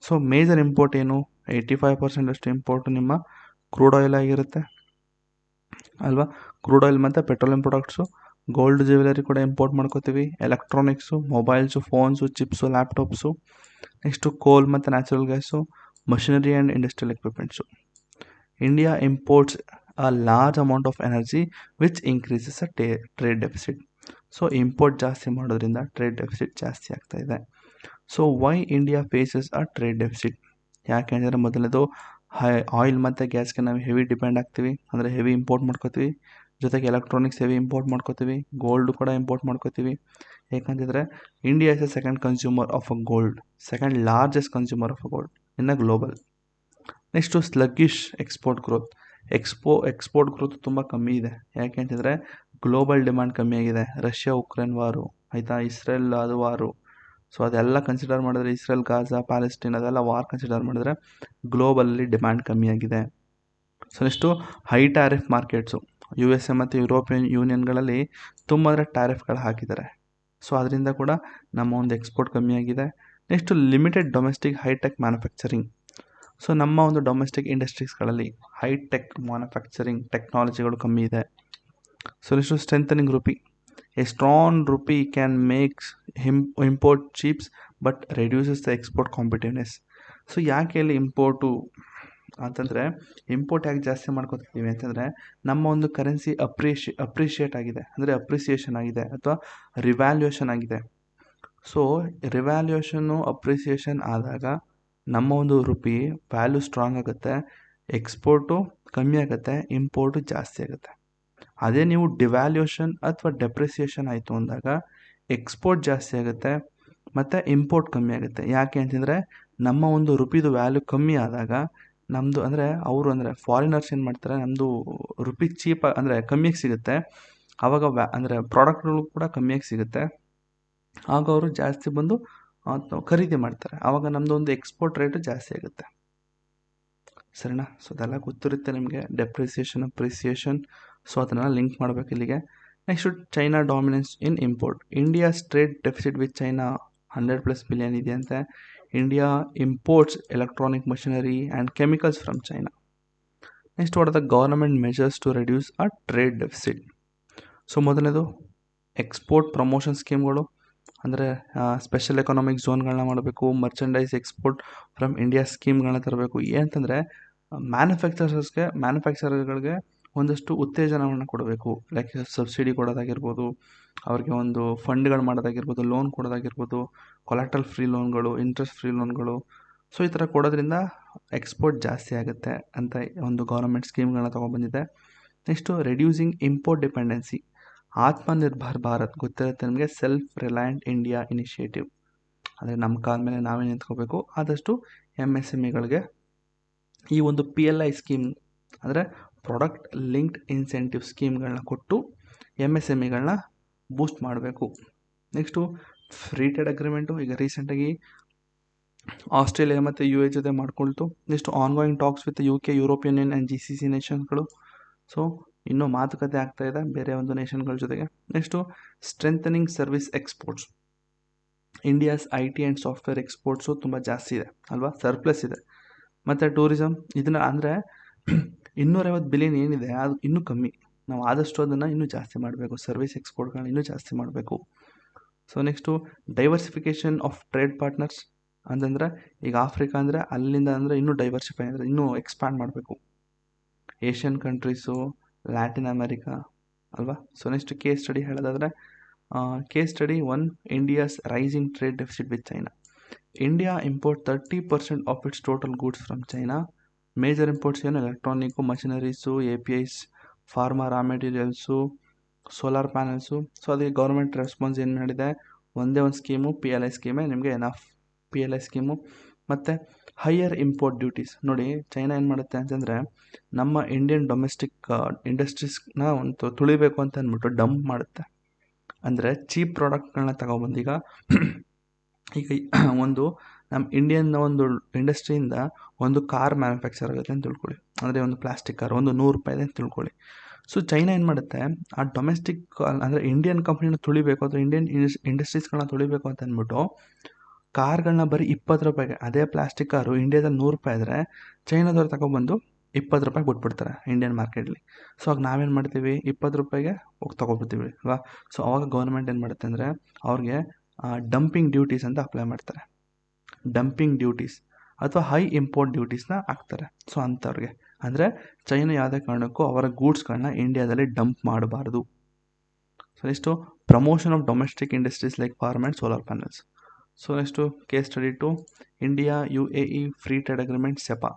ಸೊ ಮೇಜರ್ ಇಂಪೋರ್ಟ್ ಏನು, 85% ಅಷ್ಟು ಇಂಪೋರ್ಟು ನಿಮ್ಮ ಕ್ರೂಡ್ ಆಯಿಲ್ ಆಗಿರುತ್ತೆ ಅಲ್ವಾ. ಕ್ರೂಡ್ ಆಯಿಲ್ ಮತ್ತು ಪೆಟ್ರೋಲಿಯಂ ಪ್ರಾಡಕ್ಟ್ಸು, ಗೋಲ್ಡ್ ಜ್ಯುವೆಲರಿ ಕೂಡ ಇಂಪೋರ್ಟ್ ಮಾಡ್ಕೋತೀವಿ, electronics, mobiles, phones, chips, laptops. Next coal ಮತ್ತು natural gas, machinery and industrial equipments. India imports a large amount of energy which increases a trade deficit. So import ಜಾಸ್ತಿ ಮಾಡೋದ್ರಿಂದ trade deficit ಜಾಸ್ತಿ ಆಗ್ತಾ ಇದೆ. So why India faces a trade deficit? ಯಾಕೆಂದರೆ ಮೊದಲನೇದು oil ಮತ್ತು ಗ್ಯಾಸ್ಗೆ ನಾವು ಹೆವಿ ಡಿಪೆಂಡ್ ಆಗ್ತೀವಿ, ಅಂದರೆ ಹೆವಿ ಇಂಪೋರ್ಟ್ ಮಾಡ್ಕೋತೀವಿ. ಜೊತೆಗೆ ಎಲೆಕ್ಟ್ರಾನಿಕ್ಸ್ ಹೆವಿ ಇಂಪೋರ್ಟ್ ಮಾಡ್ಕೋತೀವಿ, ಗೋಲ್ಡ್ ಕೂಡ ಇಂಪೋರ್ಟ್ ಮಾಡ್ಕೋತೀವಿ. ಯಾಕಂತಂದರೆ India is a second consumer of a gold, second largest consumer of a gold in a global. Next sluggish export growth. Export growth ತುಂಬ ಕಮ್ಮಿ ಇದೆ. ಯಾಕೆ ಅಂತಂದರೆ ಗ್ಲೋಬಲ್ ಡಿಮ್ಯಾಂಡ್ ಕಮ್ಮಿ ಆಗಿದೆ. ರಷ್ಯಾ ಉಕ್ರೇನ್ ವಾರು ಆಯಿತಾ, ಇಸ್ರೇಲ್ ಅದು ವಾರು. ಸೊ ಅದೆಲ್ಲ ಕನ್ಸಿಡರ್ ಮಾಡಿದ್ರೆ, ಇಸ್ರೇಲ್, ಗಾಜಾ, ಪ್ಯಾಲೆಸ್ಟೈನ್ ಅದೆಲ್ಲ ವಾರ್ ಕನ್ಸಿಡರ್ ಮಾಡಿದ್ರೆ ಗ್ಲೋಬಲಲ್ಲಿ ಡಿಮ್ಯಾಂಡ್ ಕಮ್ಮಿ ಆಗಿದೆ. So next high tariff markets. USA ಮತ್ತು ಯುರೋಪಿಯನ್ ಯೂನಿಯನ್ಗಳಲ್ಲಿ ತುಂಬ ಅಂದರೆ ಟ್ಯಾರಿಫ್ಗಳು ಹಾಕಿದ್ದಾರೆ. ಸೊ ಅದರಿಂದ ಕೂಡ ನಮ್ಮ ಒಂದು ಎಕ್ಸ್ಪೋರ್ಟ್ ಕಮ್ಮಿ ಆಗಿದೆ. Next limited domestic high tech manufacturing. So ನಮ್ಮ ಒಂದು ಡೊಮೆಸ್ಟಿಕ್ ಇಂಡಸ್ಟ್ರೀಸ್ಗಳಲ್ಲಿ ಹೈಟೆಕ್ ಮ್ಯಾನುಫ್ಯಾಕ್ಚರಿಂಗ್ ಟೆಕ್ನಾಲಜಿಗಳು ಕಮ್ಮಿ ಇದೆ. So next strengthening rupee. A strong rupee can makes import cheaps but reduces the export competitiveness. So ಯಾಕೆ ಇಲ್ಲಿ ಇಂಪೋರ್ಟು ಅಂತಂದರೆ, ಇಂಪೋರ್ಟ್ ಯಾಕೆ ಜಾಸ್ತಿ ಮಾಡ್ಕೊತಿದ್ದೀವಿ ಅಂತಂದರೆ, ನಮ್ಮ ಒಂದು ಕರೆನ್ಸಿ ಅಪ್ರಿಷಿಯೇಟ್ ಆಗಿದೆ, ಅಂದರೆ ಅಪ್ರಿಸಿಯೇಷನ್ ಆಗಿದೆ ಅಥವಾ ರಿವ್ಯಾಲ್ಯೂಯೇಷನ್ ಆಗಿದೆ. ಸೊ ರಿವ್ಯಾಲ್ಯೂಯೇಷನ್ನು ಅಪ್ರಿಸಿಯೇಷನ್ ಆದಾಗ ನಮ್ಮ ಒಂದು ರುಪಿ ವ್ಯಾಲ್ಯೂ ಸ್ಟ್ರಾಂಗ್ ಆಗುತ್ತೆ, ಎಕ್ಸ್ಪೋರ್ಟು ಕಮ್ಮಿ ಆಗುತ್ತೆ, ಇಂಪೋರ್ಟು ಜಾಸ್ತಿ ಆಗುತ್ತೆ. ಅದೇ ನೀವು ಡಿವ್ಯಾಲ್ಯೂಯೇಷನ್ ಅಥವಾ ಡೆಪ್ರಿಸಿಯೇಷನ್ ಆಯಿತು ಅಂದಾಗ ಎಕ್ಸ್ಪೋರ್ಟ್ ಜಾಸ್ತಿ ಆಗುತ್ತೆ ಮತ್ತು ಇಂಪೋರ್ಟ್ ಕಮ್ಮಿ ಆಗುತ್ತೆ. ಯಾಕೆ ಅಂತಂದರೆ ನಮ್ಮ ಒಂದು ರುಪಿದು ವ್ಯಾಲ್ಯೂ ಕಮ್ಮಿ ಆದಾಗ ನಮ್ಮದು ಅಂದರೆ ಫಾರಿನರ್ಸ್ ಏನು ಮಾಡ್ತಾರೆ, ನಮ್ಮದು ರುಪಿ ಚೀಪ್ ಅಂದರೆ ಕಮ್ಮಿಯಾಗಿ ಸಿಗುತ್ತೆ, ಆವಾಗ ಅಂದರೆ ಪ್ರಾಡಕ್ಟ್ಗಳು ಕೂಡ ಕಮ್ಮಿಯಾಗಿ ಸಿಗುತ್ತೆ, ಆಗ ಅವರು ಜಾಸ್ತಿ ಬಂದು ಖರೀದಿ ಮಾಡ್ತಾರೆ, ಆವಾಗ ನಮ್ಮದು ಒಂದು ಎಕ್ಸ್ಪೋರ್ಟ್ ರೇಟು ಜಾಸ್ತಿ ಆಗುತ್ತೆ. ಸರಿನಾ? ಸೊ ಅದೆಲ್ಲ ಗೊತ್ತಿರುತ್ತೆ ನಿಮಗೆ, ಡೆಪ್ರಿಸಿಯೇಷನ್, ಅಪ್ರಿಸಿಯೇಷನ್. ಸೊ ಅದನ್ನೆಲ್ಲ ಲಿಂಕ್ ಮಾಡಬೇಕು ಇಲ್ಲಿಗೆ. Next China dominance in import. India's trade deficit with China 100+ billion ಇದೆಯಂತೆ. India imports electronic machinery and chemicals from China. Next what are the government measures to reduce a trade deficit? So ಮೊದಲನೇದು export promotion ಸ್ಕೀಮ್ಗಳು, ಅಂದರೆ special economic ಝೋನ್ಗಳನ್ನ ಮಾಡಬೇಕು, merchandise export from India ಸ್ಕೀಮ್ಗಳನ್ನ ತರಬೇಕು. ಏನಂತಂದರೆ ಮ್ಯಾನುಫ್ಯಾಕ್ಚರರ್ಗಳಿಗೆ ಒಂದಷ್ಟು ಉತ್ತೇಜನವನ್ನು ಕೊಡಬೇಕು, ಲೈಕ್ ಸಬ್ಸಿಡಿ ಕೊಡೋದಾಗಿರ್ಬೋದು, ಅವ್ರಿಗೆ ಒಂದು ಫಂಡ್ಗಳು ಮಾಡೋದಾಗಿರ್ಬೋದು, ಲೋನ್ ಕೊಡೋದಾಗಿರ್ಬೋದು, ಕೊಲಾಟ್ರಲ್ ಫ್ರೀ ಲೋನ್ಗಳು, ಇಂಟ್ರೆಸ್ಟ್ ಫ್ರೀ ಲೋನ್ಗಳು. ಸೊ ಈ ಥರ ಕೊಡೋದ್ರಿಂದ ಎಕ್ಸ್ಪೋರ್ಟ್ ಜಾಸ್ತಿ ಆಗುತ್ತೆ ಅಂತ ಒಂದು ಗೌರ್ಮೆಂಟ್ ಸ್ಕೀಮ್ಗಳನ್ನ ತೊಗೊಬಂದಿದೆ. Next reducing import dependency. Atmanirbhar Bharat ಗೊತ್ತಿರುತ್ತೆ ನಿಮಗೆ, ಸೆಲ್ಫ್ ರಿಲಯಂಟ್ ಇಂಡಿಯಾ ಇನಿಷಿಯೇಟಿವ್. ಅಂದರೆ ನಮ್ಮ ಕಾಲ ಮೇಲೆ ನಾವೇ ನಿಂತ್ಕೋಬೇಕು. ಆದಷ್ಟು MSMEಗಳಿಗೆ ಈ ಒಂದು PLI ಸ್ಕೀಮ್, ಅಂದರೆ ಪ್ರಾಡಕ್ಟ್ ಲಿಂಕ್ಡ್ ಇನ್ಸೆಂಟಿವ್ ಸ್ಕೀಮ್ಗಳನ್ನ ಕೊಟ್ಟು MSMEಗಳನ್ನ ಬೂಸ್ಟ್ ಮಾಡಬೇಕು. ನೆಕ್ಸ್ಟು ಫ್ರೀ ಟ್ರೇಡ್ ಅಗ್ರಿಮೆಂಟು, ಈಗ ರೀಸೆಂಟಾಗಿ ಆಸ್ಟ್ರೇಲಿಯಾ ಮತ್ತು UAE ಜೊತೆ ಮಾಡ್ಕೊಳ್ತು. Next ongoing talks with UK, European Union and GCC ನೇಷನ್ಸ್ಗಳು. ಸೊ ಇನ್ನೂ ಮಾತುಕತೆ ಆಗ್ತಾ ಇದೆ ಬೇರೆ ಒಂದು ನೇಷನ್ಗಳ ಜೊತೆಗೆ. Next strengthening service exports. India's IT and software exports ತುಂಬ ಜಾಸ್ತಿ ಇದೆ ಅಲ್ವಾ, ಸರ್ಪ್ಲಸ್ ಇದೆ. ಮತ್ತು ಟೂರಿಸಮ್, ಇದನ್ನು ಅಂದರೆ 250 ಬಿಲಿಯನ್ ಏನಿದೆ ಅದು ಇನ್ನೂ ಕಮ್ಮಿ. ನಾವು ಆದಷ್ಟು ಅದನ್ನು ಇನ್ನೂ ಜಾಸ್ತಿ ಮಾಡಬೇಕು, ಸರ್ವಿಸ್ ಎಕ್ಸ್ಪೋರ್ಟ್ಗಳನ್ನ ಇನ್ನೂ ಜಾಸ್ತಿ ಮಾಡಬೇಕು. So next diversification of trade partners. ಅಂತಂದರೆ ಈಗ ಆಫ್ರಿಕಾ ಅಂದರೆ ಅಲ್ಲಿಂದ ಅಂದರೆ ಇನ್ನೂ ಡೈವರ್ಸಿಫೈ ಅಂದರೆ ಇನ್ನೂ ಎಕ್ಸ್ಪ್ಯಾಂಡ್ ಮಾಡಬೇಕು. ಏಷ್ಯನ್ ಕಂಟ್ರೀಸು, ಲ್ಯಾಟಿನ್ ಅಮೆರಿಕಾ ಅಲ್ವಾ. ಸೊ ನೆಕ್ಸ್ಟ್ ಕೇಸ್ ಸ್ಟಡಿ ಹೇಳೋದಾದರೆ, case study 1, India's rising trade deficit with China. India import 30% of its total goods from China. Major imports ಏನು, electronic, machineries, APIs, pharma raw materials, solar panels. So ಅದಕ್ಕೆ government response ಏನು ಮಾಡಿದೆ, ಒಂದೇ ಒಂದು scheme, PLI ಸ್ಕೀಮೇ ನಿಮಗೆ enough. PLI scheme ಮತ್ತು higher import duties. ನೋಡಿ ಚೈನಾ ಏನು ಮಾಡುತ್ತೆ ಅಂತಂದರೆ, ನಮ್ಮ ಇಂಡಿಯನ್ ಡೊಮೆಸ್ಟಿಕ್ ಇಂಡಸ್ಟ್ರೀಸ್ನ ಒಂದು ತುಳಿಬೇಕು ಅಂತ ಅಂದ್ಬಿಟ್ಟು ಡಂಪ್ ಮಾಡುತ್ತೆ. ಅಂದರೆ ಚೀಪ್ ಪ್ರಾಡಕ್ಟ್ಗಳನ್ನ ತಗೊಬಂದು ಈಗ ಒಂದು ನಮ್ಮ ಇಂಡಿಯನ್ ಒಂದು ಇಂಡಸ್ಟ್ರಿಯಿಂದ ಒಂದು ಕಾರ್ ಮ್ಯಾನುಫ್ಯಾಕ್ಚರ್ ಆಗುತ್ತೆ ಅಂತ ತಿಳ್ಕೊಳ್ಳಿ, ಅಂದರೆ ಒಂದು ಪ್ಲಾಸ್ಟಿಕ್ ಕಾರ್ ಒಂದು ₹100 ಅಂತ ತಿಳ್ಕೊಳ್ಳಿ. ಸೊ ಚೈನಾ ಏನು ಮಾಡುತ್ತೆ, ಆ ಡೊಮೆಸ್ಟಿಕ್ ಅಂದರೆ ಇಂಡಿಯನ್ ಕಂಪ್ನಿನ ತುಳಿಬೇಕು ಅಥವಾ ಇಂಡಿಯನ್ ಇಂಡಸ್ಟ್ರೀಸ್ಗಳನ್ನ ತುಳಿಬೇಕು ಅಂತ ಅಂದ್ಬಿಟ್ಟು ಕಾರ್ಗಳನ್ನ ಬರೀ ₹20, ಅದೇ ಪ್ಲಾಸ್ಟಿಕ್ ಕಾರು ಇಂಡಿಯಾದಲ್ಲಿ ₹100 ಇದ್ದರೆ ಚೈನಾದವ್ರು ತಗೊಬಂದು ₹20 ಬಿಟ್ಬಿಡ್ತಾರೆ ಇಂಡಿಯನ್ ಮಾರ್ಕೆಟ್ಲಿ. ಸೊ ಆಗ ನಾವೇನು ಮಾಡ್ತೀವಿ, ₹20 ಹೋಗಿ ತೊಗೊಬಿಡ್ತೀವಿ ಅಲ್ವಾ. ಸೊ ಅವಾಗ ಗೌರ್ಮೆಂಟ್ ಏನು ಮಾಡುತ್ತೆ ಅಂದರೆ ಅವ್ರಿಗೆ ಡಂಪಿಂಗ್ ಡ್ಯೂಟೀಸ್ ಅಂತ ಅಪ್ಲೈ ಮಾಡ್ತಾರೆ. ಡಂಪಿಂಗ್ ಡ್ಯೂಟೀಸ್ ಅಥವಾ ಹೈ ಇಂಪೋರ್ಟ್ ಡ್ಯೂಟೀಸ್ನ ಹಾಕ್ತಾರೆ. ಸೊ ಅಂಥವ್ರಿಗೆ ಅಂದರೆ ಚೈನಾ ಯಾವುದೇ ಕಾರಣಕ್ಕೂ ಅವರ ಗೂಡ್ಸ್ಗಳನ್ನ ಇಂಡಿಯಾದಲ್ಲಿ ಡಂಪ್ ಮಾಡಬಾರ್ದು. So next promotion of domestic industries like pharma and solar panels. So next case study to India UAE free trade agreement CEPA.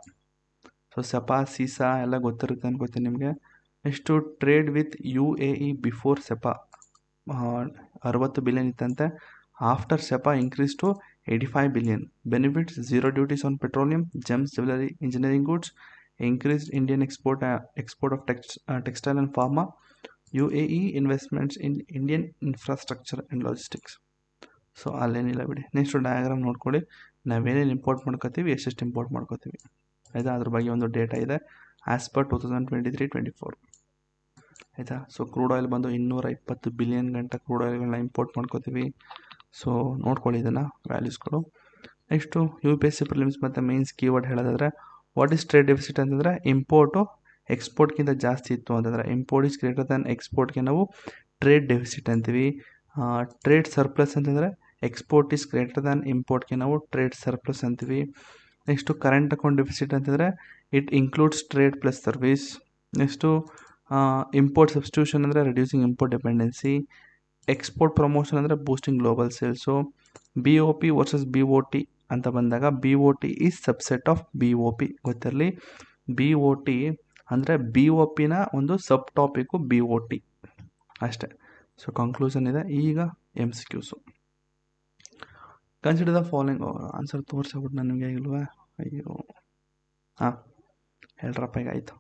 So CEPA CECA ಎಲ್ಲ ಗೊತ್ತಿರುತ್ತೆ ಅನ್ಕೋತೀನಿ ನಿಮಗೆ. Next trade with UAE before CEPA 60 billion ಇತ್ತಂತೆ. After CEPA increase to 85 billion. Benefits zero duties on petroleum, gems, jewellery, engineering goods, increased Indian export of textile and pharma, UAE investments in Indian infrastructure and logistics. So ಅಲ್ಲೇನಿಲ್ಲ ಬಿಡಿ. Next diagram ನೋಡ್ಕೊಳ್ಳಿ, ನಾವೇನೇನು import ಮಾಡ್ಕೋತೀವಿ, ಎಷ್ಟೆಷ್ಟು import ಮಾಡ್ಕೋತೀವಿ ಆಯಿತಾ, ಅದ್ರ ಬಗ್ಗೆ ಒಂದು ಡೇಟಾ ಇದೆ ಆ್ಯಸ್ ಪರ್ 2023-24 ಆಯಿತಾ. ಸೊ ಕ್ರೂಡ್ ಆಯಿಲ್ ಬಂದು 220 ಬಿಲಿಯನ್ ಗಂಟ ಕ್ರೂಡ್ ಆಯಿಲ್ಗಳನ್ನ ಇಂಪೋರ್ಟ್ ಮಾಡ್ಕೋತೀವಿ. ಸೊ ನೋಡ್ಕೊಳ್ಳಿ ಇದನ್ನು ವ್ಯಾಲ್ಯೂಸ್ಗಳು. ನೆಕ್ಸ್ಟು UPSC ಪ್ರಿಲಿಮ್ಸ್ ಮತ್ತು ಮೇನ್ಸ್ ಕೀವರ್ಡ್ ಹೇಳೋದಾದರೆ, ವಾಟ್ ಈಸ್ ಟ್ರೇಡ್ ಡೆಫಿಸಿಟ್ ಅಂತಂದರೆ ಇಂಪೋರ್ಟು ಎಕ್ಸ್ಪೋರ್ಟ್ಗಿಂತ ಜಾಸ್ತಿ ಇತ್ತು ಅಂತಂದರೆ, ಇಂಪೋರ್ಟ್ ಈಸ್ ಗ್ರೇಟರ್ ದ್ಯಾನ್ ಎಕ್ಸ್ಪೋರ್ಟ್ಗೆ ನಾವು ಟ್ರೇಡ್ ಡೆಫಿಸಿಟ್ ಅಂತೀವಿ. ಟ್ರೇಡ್ ಸರ್ಪ್ಲಸ್ ಅಂತಂದರೆ ಎಕ್ಸ್ಪೋರ್ಟ್ ಈಸ್ ಗ್ರೇಟರ್ ದ್ಯಾನ್ ಇಂಪೋರ್ಟ್ಗೆ ನಾವು ಟ್ರೇಡ್ ಸರ್ಪ್ಲಸ್ ಅಂತೀವಿ. ನೆಕ್ಸ್ಟು ಕರೆಂಟ್ ಅಕೌಂಟ್ ಡೆಫಿಸಿಟ್ ಅಂತಂದರೆ it includes trade plus service. Next import substitution ಅಂದರೆ reducing import dependency. Export promotion ಅಂದರೆ boosting global sales. BOP versus BOT ಅಂತ ಬಂದಾಗ BOT is subset of BOP ಗೊತ್ತಿರಲಿ. BOT ಅಂದರೆ BOPನ ಒಂದು ಸಬ್ ಟಾಪಿಕ್ಕು BOT ಅಷ್ಟೇ. ಸೊ ಕನ್ಕ್ಲೂಷನ್ ಇದೆ. ಈಗ MCQಸು. Consider the following. ಆನ್ಸರ್ ತೋರಿಸ್ಬಿಟ್ಟು ನನಗೆ ಇಲ್ವಾ, ಅಯ್ಯೋ ಹಾಂ ಹೇಳ್ರಪ್ಪ ಈಗ ಆಯಿತು.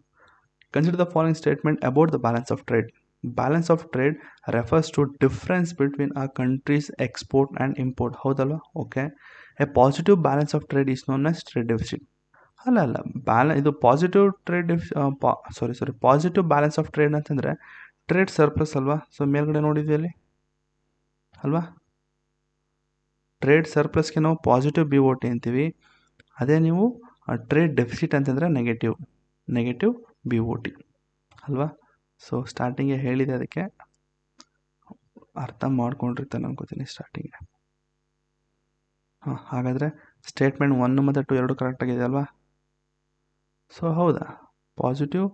Consider the following statement about the balance of trade. Balance of trade refers to difference between a country's export and import. ಹೌದಲ್ವಾ? Okay. A positive balance of trade is known as trade deficit. ಅಲ್ಲ ಇದು positive trade positive balance of trade ಅಂತಂದರೆ trade surplus ಅಲ್ವಾ. So ಮೇಲ್ಗಡೆ ನೋಡಿದ್ವಿ ಅಲ್ಲಿ ಅಲ್ವಾ, trade ಸರ್ಪ್ಲಸ್ಗೆ ನಾವು ಪಾಸಿಟಿವ್ BOT ಅಂತೀವಿ. ಅದೇ ನೀವು ಟ್ರೇಡ್ ಡೆಫಿಸಿಟ್ ಅಂತಂದರೆ ನೆಗೆಟಿವ್ BOT ಅಲ್ವಾ. ಸೊ ಸ್ಟಾರ್ಟಿಂಗ್ಗೆ ಹೇಳಿದೆ, ಅದಕ್ಕೆ ಅರ್ಥ ಮಾಡ್ಕೊಂಡಿರ್ತಾನೆ ಅನ್ಕೋತೀನಿ ಸ್ಟಾರ್ಟಿಂಗ್ಗೆ. ಹಾಂ, ಹಾಗಾದರೆ ಸ್ಟೇಟ್ಮೆಂಟ್ 1 ಮತ್ತು 2 ಎರಡು ಕರೆಕ್ಟಾಗಿದೆ ಅಲ್ವಾ. ಸೊ ಹೌದಾ, ಪಾಸಿಟಿವ್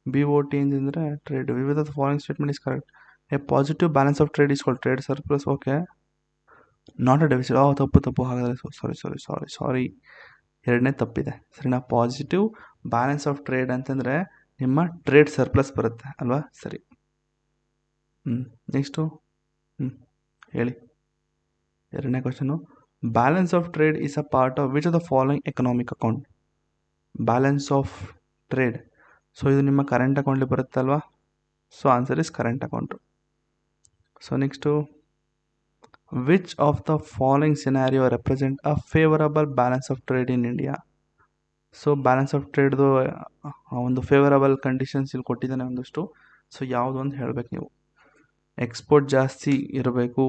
BOT ಅಂತಂದರೆ ಟ್ರೇಡ್ ವಿವಿಧ following statement is correct. A positive balance of trade is called trade surplus. Okay, not a deficit. ತಪ್ಪು ಹಾಗಾದರೆ ಸಾರಿ ಎರಡನೇ ತಪ್ಪಿದೆ. ಸರಿನಾ? ಪಾಸಿಟಿವ್ ಬ್ಯಾಲೆನ್ಸ್ ಆಫ್ ಟ್ರೇಡ್ ಅಂತಂದರೆ ನಿಮ್ಮ ಟ್ರೇಡ್ ಸರ್ಪ್ಲಸ್ ಬರುತ್ತೆ ಅಲ್ವಾ. ಸರಿ. ನೆಕ್ಸ್ಟು ಹೇಳಿ ಎರಡನೇ question. Balance of trade is a part of which of the following economic account. Balance of trade, so ಇದು ನಿಮ್ಮ ಕರೆಂಟ್ ಅಕೌಂಟ್ಲಿ ಬರುತ್ತಲ್ವಾ. So answer is current account. So next, which of the following scenario represent a favourable balance of trade in India. So balance of ಟ್ರೇಡ್ದು ಒಂದು favourable conditions ಇಲ್ಲಿ ಕೊಟ್ಟಿದ್ದಾನೆ ಒಂದಷ್ಟು. So ಯಾವುದು ಅಂತ ಹೇಳಬೇಕು ನೀವು. ಎಕ್ಸ್ಪೋರ್ಟ್ ಜಾಸ್ತಿ ಇರಬೇಕು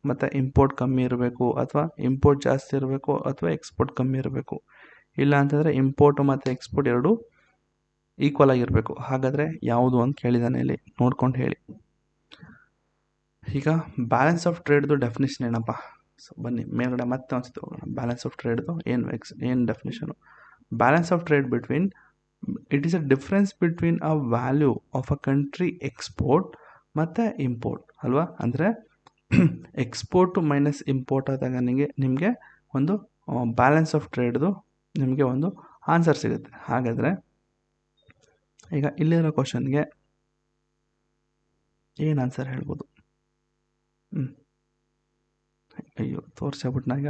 ಮತ್ತು ಇಂಪೋರ್ಟ್ ಕಮ್ಮಿ ಇರಬೇಕು, ಅಥವಾ ಇಂಪೋರ್ಟ್ ಜಾಸ್ತಿ ಇರಬೇಕು ಅಥವಾ ಎಕ್ಸ್ಪೋರ್ಟ್ ಕಮ್ಮಿ ಇರಬೇಕು. ಇಲ್ಲ ಅಂತಂದರೆ ಇಂಪೋರ್ಟು ಮತ್ತು ಎಕ್ಸ್ಪೋರ್ಟ್ ಎರಡೂ ಈಕ್ವಲ್ ಆಗಿರಬೇಕು. ಹಾಗಾದರೆ ಯಾವುದು ಅಂತ ಕೇಳಿದ್ದಾನೆ ಇಲ್ಲಿ, ನೋಡ್ಕೊಂಡು ಹೇಳಿ. ಈಗ ಬ್ಯಾಲೆನ್ಸ್ ಆಫ್ ಟ್ರೇಡ್ದು ಡೆಫಿನೇಷನ್ ಏನಪ್ಪ? ಸೊ ಬನ್ನಿ ಮೇಲ್ಗಡೆ ಮತ್ತೆ ಅನಿಸ್ತು ಹೋಗೋಣ. ಬ್ಯಾಲೆನ್ಸ್ ಆಫ್ ಟ್ರೇಡ್ದು ಏನು definition? Balance of trade between it is a difference between a value of a country export ಮತ್ತು ಇಂಪೋರ್ಟ್ ಅಲ್ವಾ. ಅಂದರೆ ಎಕ್ಸ್ಪೋರ್ಟು ಮೈನಸ್ ಇಂಪೋರ್ಟ್ ಆದಾಗ ನಿಮಗೆ ಒಂದು ಬ್ಯಾಲೆನ್ಸ್ ಆಫ್ ಟ್ರೇಡ್ದು ನಿಮಗೆ ಒಂದು ಆನ್ಸರ್ ಸಿಗುತ್ತೆ. ಹಾಗಾದರೆ ಈಗ ಇಲ್ಲಿರೋ ಕ್ವಶನ್ಗೆ ಏನು ಆನ್ಸರ್ ಹೇಳ್ಬೋದು? ಅಯ್ಯೋ ತೋರಿಸ್ಬಿಟ್ನಾಗ.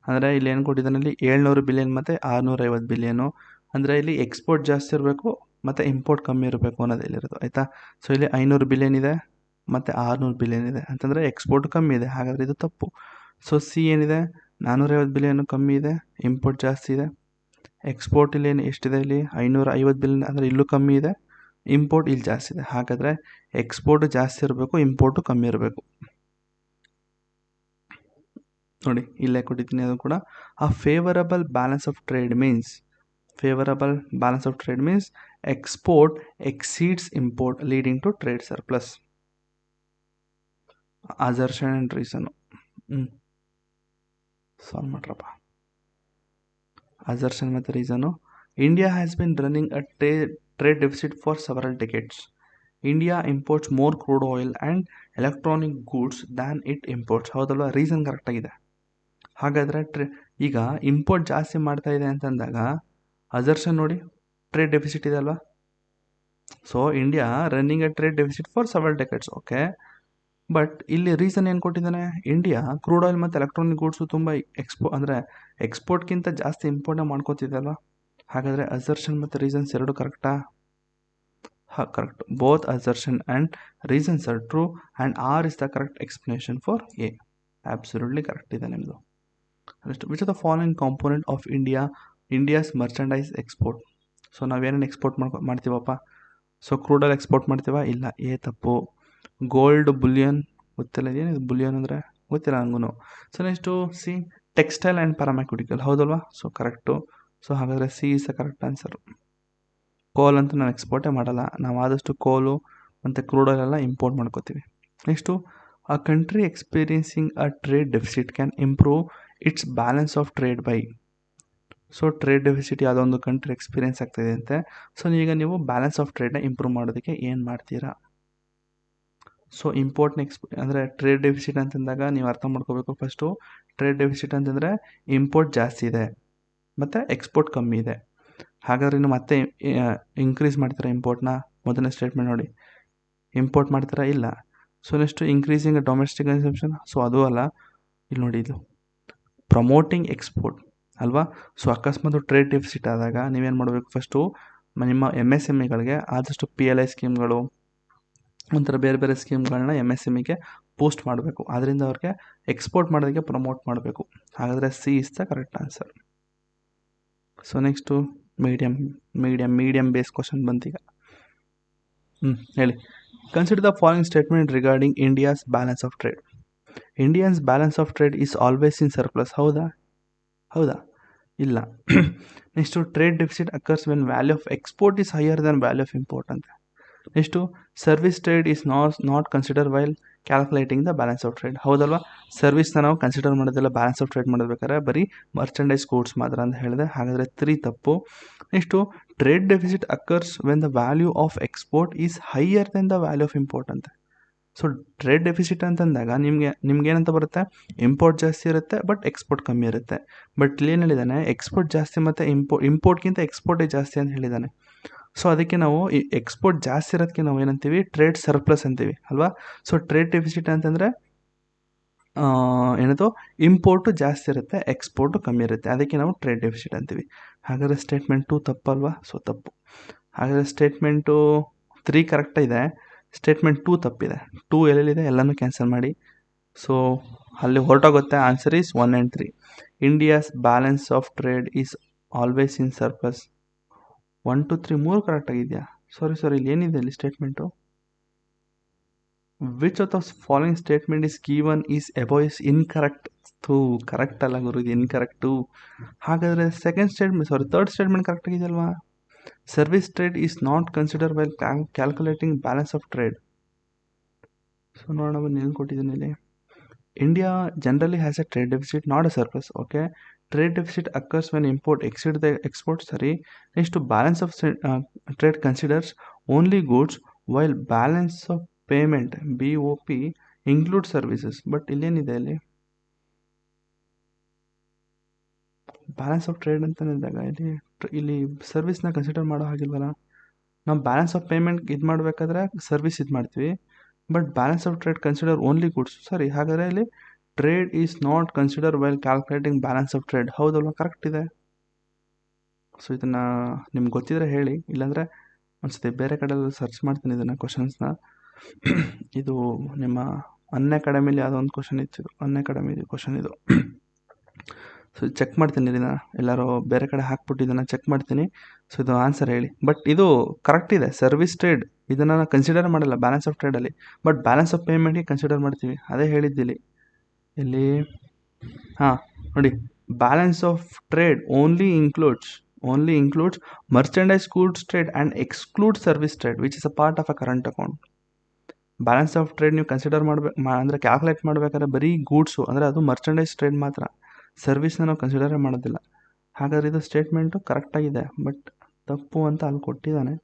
ಅಂದರೆ ಇಲ್ಲಿ ಏನು ಕೊಟ್ಟಿದ್ದಾನೆ, ಇಲ್ಲಿ 700 ಬಿಲಿಯನ್ ಮತ್ತು 650 ಬಿಲಿಯನು. ಅಂದರೆ ಇಲ್ಲಿ ಎಕ್ಸ್ಪೋರ್ಟ್ ಜಾಸ್ತಿ ಇರಬೇಕು ಮತ್ತು ಇಂಪೋರ್ಟ್ ಕಮ್ಮಿ ಇರಬೇಕು ಅನ್ನೋದು ಇಲ್ಲಿರೋದು ಆಯಿತಾ. ಸೊ ಇಲ್ಲಿ 500 ಬಿಲಿಯನ್ ಇದೆ ಮತ್ತು 600 ಬಿಲಿಯನ್ ಇದೆ ಅಂತಂದರೆ ಎಕ್ಸ್ಪೋರ್ಟ್ ಕಮ್ಮಿ ಇದೆ. ಹಾಗಾದರೆ ಇದು ತಪ್ಪು. ಸೊ ಸಿ ಏನಿದೆ, 450 ಬಿಲಿಯನ್ ಕಮ್ಮಿ ಇದೆ, ಇಂಪೋರ್ಟ್ ಜಾಸ್ತಿ ಇದೆ. ಎಕ್ಸ್ಪೋರ್ಟ್ ಇಲ್ಲಿ ಏನು ಎಷ್ಟಿದೆ, ಇಲ್ಲಿ 550 ಬಿಲಿಯನ್, ಅಂದರೆ ಇಲ್ಲೂ ಕಮ್ಮಿ ಇದೆ, ಇಂಪೋರ್ಟ್ ಇಲ್ಲಿ ಜಾಸ್ತಿ ಇದೆ. ಹಾಗಾದರೆ ಎಕ್ಸ್ಪೋರ್ಟ್ ಜಾಸ್ತಿ ಇರಬೇಕು, ಇಂಪೋರ್ಟು ಕಮ್ಮಿ ಇರಬೇಕು. ನೋಡಿ ಇಲ್ಲೇ ಕೊಟ್ಟಿದ್ದೀನಿ ಅದು ಕೂಡ. A favourable balance of trade means export exceeds import leading to trade surplus. Assertion and reason solve ಮಾಡ್ರಪ್ಪ. ಅಸರ್ಷನ್ ಮತ್ತು reason. India has been running a trade deficit for several decades. India imports more crude oil and electronic goods than it imports. ಹೌದಲ್ವಾ? Reason ಕರೆಕ್ಟಾಗಿದೆ. ಹಾಗಾದರೆ ಈಗ import ಜಾಸ್ತಿ ಮಾಡ್ತಾ ಇದೆ ಅಂತಂದಾಗ ಅಸರ್ಷನ್ ನೋಡಿ, ಟ್ರೇಡ್ ಡೆಫಿಸಿಟ್ ಇದೆ ಅಲ್ವಾ? So India running A trade deficit for several decades. Okay, but ಇಲ್ಲಿ ರೀಸನ್ ಏನು ಕೊಟ್ಟಿದ್ದಾನೆ? ಇಂಡಿಯಾ ಕ್ರೂಡ್ ಆಯಿಲ್ ಮತ್ತು ಎಲೆಕ್ಟ್ರಾನಿಕ್ ಗೂಡ್ಸು ತುಂಬ ಎಕ್ಸ್ಪೋರ್ಟ್ಗಿಂತ ಜಾಸ್ತಿ ಇಂಪೋರ್ಟ್ನ ಮಾಡ್ಕೋತಿದೆ ಅಲ್ವಾ? ಹಾಗಾದರೆ ಅಸರ್ಷನ್ ಮತ್ತು ರೀಸನ್ಸ್ ಎರಡು ಕರೆಕ್ಟಾ? ಹಾಂ, correct. Both assertion and reasons are true and R is the correct explanation for A. Absolutely correct ಇದೆ ನಿಮ್ಮದು. Next, which are the following component of India's merchandise export? So ನಾವೇನೇನು ಎಕ್ಸ್ಪೋರ್ಟ್ ಮಾಡ್ತೀವಪ್ಪ? So crude oil export ಮಾಡ್ತೀವಾ? ಇಲ್ಲ, A ತಪ್ಪು. Gold, Boolean ಗೊತ್ತಿಲ್ಲ. ಏನಿದೆ Boolean ಅಂದರೆ? ಗೊತ್ತಿಲ್ಲ ನನಗೂ. So next C, textile and pharmaceutical. ಹೌದಲ್ವಾ? So correct. ಸೊ ಹಾಗಾದರೆ C is the correct answer. Coal ಅಂತೂ ನಾವು ಎಕ್ಸ್ಪೋರ್ಟೇ ಮಾಡಲ್ಲ. ನಾವು ಆದಷ್ಟು ಕೋಲು ಮತ್ತು ಕ್ರೂಡ್ ಆಯಿಲ್ ಎಲ್ಲ ಇಂಪೋರ್ಟ್ ಮಾಡ್ಕೋತೀವಿ. Next, a country experiencing a trade deficit can improve its balance of trade by. So trade deficit ಯಾವುದೋ ಒಂದು ಕಂಟ್ರಿ ಎಕ್ಸ್ಪೀರಿಯನ್ಸ್ ಆಗ್ತಾಯಿದೆ ಅಂತೆ. ಸೊ ಈಗ ನೀವು ಬ್ಯಾಲೆನ್ಸ್ ಆಫ್ ಟ್ರೇಡ್ನ ಇಂಪ್ರೂವ್ ಮಾಡೋದಕ್ಕೆ ಏನು ಮಾಡ್ತೀರಾ? ಸೊ ಇಂಪೋರ್ಟ್ನ ಅಂದರೆ ಟ್ರೇಡ್ ಡೆಫಿಸಿಟ್ ಅಂತಂದಾಗ ನೀವು ಅರ್ಥ ಮಾಡ್ಕೋಬೇಕು. ಫಸ್ಟು ಟ್ರೇಡ್ ಡೆಫಿಸಿಟ್ ಅಂತಂದರೆ ಇಂಪೋರ್ಟ್ ಜಾಸ್ತಿ ಇದೆ ಮತ್ತು ಎಕ್ಸ್ಪೋರ್ಟ್ ಕಮ್ಮಿ ಇದೆ. ಹಾಗಾದ್ರೆ ನೀವು ಮತ್ತೆ ಇನ್ಕ್ರೀಸ್ ಮಾಡ್ತೀರಾ ಇಂಪೋರ್ಟ್ನ? ಮೊದಲನೇ ಸ್ಟೇಟ್ಮೆಂಟ್ ನೋಡಿ, ಇಂಪೋರ್ಟ್ ಮಾಡ್ತೀರಾ? ಇಲ್ಲ. So next increasing domestic consumption. So ಅದು ಅಲ್ಲ. ಇಲ್ಲಿ ನೋಡಿ, ಇದು ಪ್ರಮೋಟಿಂಗ್ ಎಕ್ಸ್ಪೋರ್ಟ್ ಅಲ್ವಾ? ಸೊ ಅಕಸ್ಮಾತ್ ಟ್ರೇಡ್ ಡೆಫಿಸಿಟ್ ಆದಾಗ ನೀವೇನು ಮಾಡಬೇಕು? ಫಸ್ಟು ನಿಮ್ಮ MSMEಗಳಿಗೆ ಆದಷ್ಟು PLI ಸ್ಕೀಮ್ಗಳು ಒಂಥರ ಬೇರೆ ಬೇರೆ ಸ್ಕೀಮ್ಗಳನ್ನ MSMEಗೆ ಪೋಸ್ಟ್ ಮಾಡಬೇಕು. ಅದರಿಂದ ಅವ್ರಿಗೆ ಎಕ್ಸ್ಪೋರ್ಟ್ ಮಾಡೋದಕ್ಕೆ ಪ್ರಮೋಟ್ ಮಾಡಬೇಕು. ಹಾಗಾದರೆ C is the correct answer. So next medium base question ಬಂತೀಗ. ಹೇಳಿ. Consider the following statement regarding India's balance of trade. Indians balance of trade is always in surplus. ಹೌದಾ? ಇಲ್ಲ. Next, trade deficit occurs when value of export is higher than value of import ಅಂತ. Next, service trade is not consider while calculating the balance of trade. ಹೌದಲ್ವಾ? ಸರ್ವಿಸ್ನ ನಾವು consider ಮಾಡೋದಿಲ್ಲ balance of trade ಮಾಡಬೇಕಾದ್ರೆ, ಬರೀ merchandise goods ಮಾತ್ರ ಅಂತ ಹೇಳಿದೆ. ಹಾಗಾದರೆ 3 ತಪ್ಪು. Next, trade deficit occurs when the value of export is higher then the value of import ಅಂತ. ಸೊ ಟ್ರೇಡ್ ಡೆಫಿಸಿಟ್ ಅಂತಂದಾಗ ನಿಮ್ಗೆ ಏನಂತ ಬರುತ್ತೆ? ಇಂಪೋರ್ಟ್ ಜಾಸ್ತಿ ಇರುತ್ತೆ ಬಟ್ ಎಕ್ಸ್ಪೋರ್ಟ್ ಕಮ್ಮಿ ಇರುತ್ತೆ. ಬಟ್ ಇಲ್ಲಿ ಏನು ಹೇಳಿದ್ದಾನೆ? ಎಕ್ಸ್ಪೋರ್ಟ್ ಜಾಸ್ತಿ ಮತ್ತು ಇಂಪೋರ್ಟ್ಗಿಂತ ಎಕ್ಸ್ಪೋರ್ಟೇ ಜಾಸ್ತಿ ಅಂತ ಹೇಳಿದ್ದಾನೆ. ಸೊ ಅದಕ್ಕೆ ನಾವು ಈ ಎಕ್ಸ್ಪೋರ್ಟ್ ಜಾಸ್ತಿ ಇರೋದಕ್ಕೆ ನಾವು ಏನಂತೀವಿ? ಟ್ರೇಡ್ ಸರ್ಪ್ಲಸ್ ಅಂತೀವಿ ಅಲ್ವಾ? ಸೊ ಟ್ರೇಡ್ ಡೆಫಿಸಿಟ್ ಅಂತಂದರೆ ಏನದು? ಇಂಪೋರ್ಟು ಜಾಸ್ತಿ ಇರುತ್ತೆ, ಎಕ್ಸ್ಪೋರ್ಟು ಕಮ್ಮಿ ಇರುತ್ತೆ. ಅದಕ್ಕೆ ನಾವು ಟ್ರೇಡ್ ಡೆಫಿಸಿಟ್ ಅಂತೀವಿ. ಹಾಗಾದರೆ ಸ್ಟೇಟ್ಮೆಂಟ್ 2 ತಪ್ಪಲ್ವಾ? ಸೊ ತಪ್ಪು. ಹಾಗಾದರೆ ಸ್ಟೇಟ್ಮೆಂಟು 3 ಕರೆಕ್ಟ್ ಇದೆ, ಸ್ಟೇಟ್ಮೆಂಟ್ 2 ತಪ್ಪಿದೆ. 2 ಎಲ್ಲೆಲ್ಲಿದೆ ಎಲ್ಲನೂ ಕ್ಯಾನ್ಸಲ್ ಮಾಡಿ. ಸೊ ಅಲ್ಲಿ ಹೊರಟೋಗುತ್ತೆ. Answer is 1 and 3. India's balance of trade is always in surplus. 1 2 3 3 ಕರೆಕ್ಟಾಗಿದೆಯಾ? ಸಾರಿ ಇಲ್ಲಿ ಏನಿದೆ ಇಲ್ಲಿ statement? Which of the following statement is given is above is incorrect. Correct ಅಲ್ಲ ಗುರು, ಇದು ಇನ್ಕರೆಕ್ಟು. ಹಾಗಾದರೆ ಥರ್ಡ್ ಸ್ಟೇಟ್ಮೆಂಟ್ ಕರೆಕ್ಟ್ ಆಗಿದೆಯಲ್ವಾ? Service trade is not consider while calculating balance of trade. So ನೋಡೋಣ, ಬನ್ನಿ ಎಲ್ಲಿ ಕೊಟ್ಟಿದ್ದೀನಿ ಇಲ್ಲಿ. India generally has a trade deficit, not a surplus. Okay, trade deficit occurs when import exceed the export. ಸರಿ. Next, balance of trade considers only goods while balance of payment BOP include services. But ಇಲ್ಲೇನಿದೆ ಇಲ್ಲಿ? Balance of trade ಅಂತಂದಾಗ ಇಲ್ಲಿ ಸರ್ವಿಸ್ನ consider ಮಾಡೋ ಹಾಗಿಲ್ವಲ್ಲ. ನಾವು balance of payment ಇದು ಮಾಡಬೇಕಾದ್ರೆ ಸರ್ವಿಸ್ ಇದು ಮಾಡ್ತೀವಿ, but balance of trade consider only goods. ಸರಿ. ಹಾಗಾದರೆ ಇಲ್ಲಿ trade is not consider while calculating balance of trade. ಹೌದಲ್ವ? ಕರೆಕ್ಟ್ ಇದೆ. ಸೊ ಇದನ್ನು ನಿಮ್ಗೆ ಗೊತ್ತಿದ್ರೆ ಹೇಳಿ, ಇಲ್ಲಾಂದರೆ ಅನಿಸುತ್ತೆ ಬೇರೆ ಕಡೆ ಸರ್ಚ್ ಮಾಡ್ತೀನಿ ಇದನ್ನು ಕ್ವಶನ್ಸ್ನ. ಇದು ನಿಮ್ಮ ಅನ್ಅಕಾಡೆಮಿಲಿ ಯಾವುದೋ ಒಂದು ಕ್ವಶನ್ ಇತ್ತು, ಅನ್ಅಕಾಡೆಮಿ ಕ್ವಶನ್ ಇದು. ಸೊ ಚೆಕ್ ಮಾಡ್ತೀನಿ ಇದನ್ನು, ಎಲ್ಲರೂ ಬೇರೆ ಕಡೆ ಹಾಕ್ಬಿಟ್ಟು ಇದನ್ನು ಚೆಕ್ ಮಾಡ್ತೀನಿ. ಸೊ ಇದು ಆನ್ಸರ್ ಹೇಳಿ. ಬಟ್ ಇದು ಕರೆಕ್ಟ್ ಇದೆ. ಸರ್ವಿಸ್ ಟ್ರೇಡ್ ಇದನ್ನು ಕನ್ಸಿಡರ್ ಮಾಡಲ್ಲ ಬ್ಯಾಲೆನ್ಸ್ ಆಫ್ ಟ್ರೇಡಲ್ಲಿ, ಬಟ್ ಬ್ಯಾಲೆನ್ಸ್ ಆಫ್ ಪೇಮೆಂಟ್ಗೆ ಕನ್ಸಿಡರ್ ಮಾಡ್ತೀವಿ. ಅದೇ ಹೇಳಿದ್ದಿಲ್ಲಿ ಇಲ್ಲಿ. ಹಾಂ ನೋಡಿ, balance of trade only includes merchandise goods trade and excludes service trade which is a part of a current account. Balance of trade ನೀವು ಕನ್ಸಿಡರ್ ಅಂದರೆ ಕ್ಯಾಲ್ಕುಲೇಟ್ ಮಾಡಬೇಕಾದ್ರೆ ಬರೀ ಗೂಡ್ಸು ಅಂದರೆ ಅದು ಮರ್ಚಂಡೈಸ್ ಟ್ರೇಡ್ ಮಾತ್ರ, ಸರ್ವಿಸ್ನ ನಾವು ಕನ್ಸಿಡರೇ ಮಾಡೋದಿಲ್ಲ. ಹಾಗಾದರೆ ಇದು ಸ್ಟೇಟ್ಮೆಂಟು ಕರೆಕ್ಟಾಗಿದೆ, ಬಟ್ ತಪ್ಪು ಅಂತ ಅಲ್ಲಿ ಕೊಟ್ಟಿದ್ದಾನೆ.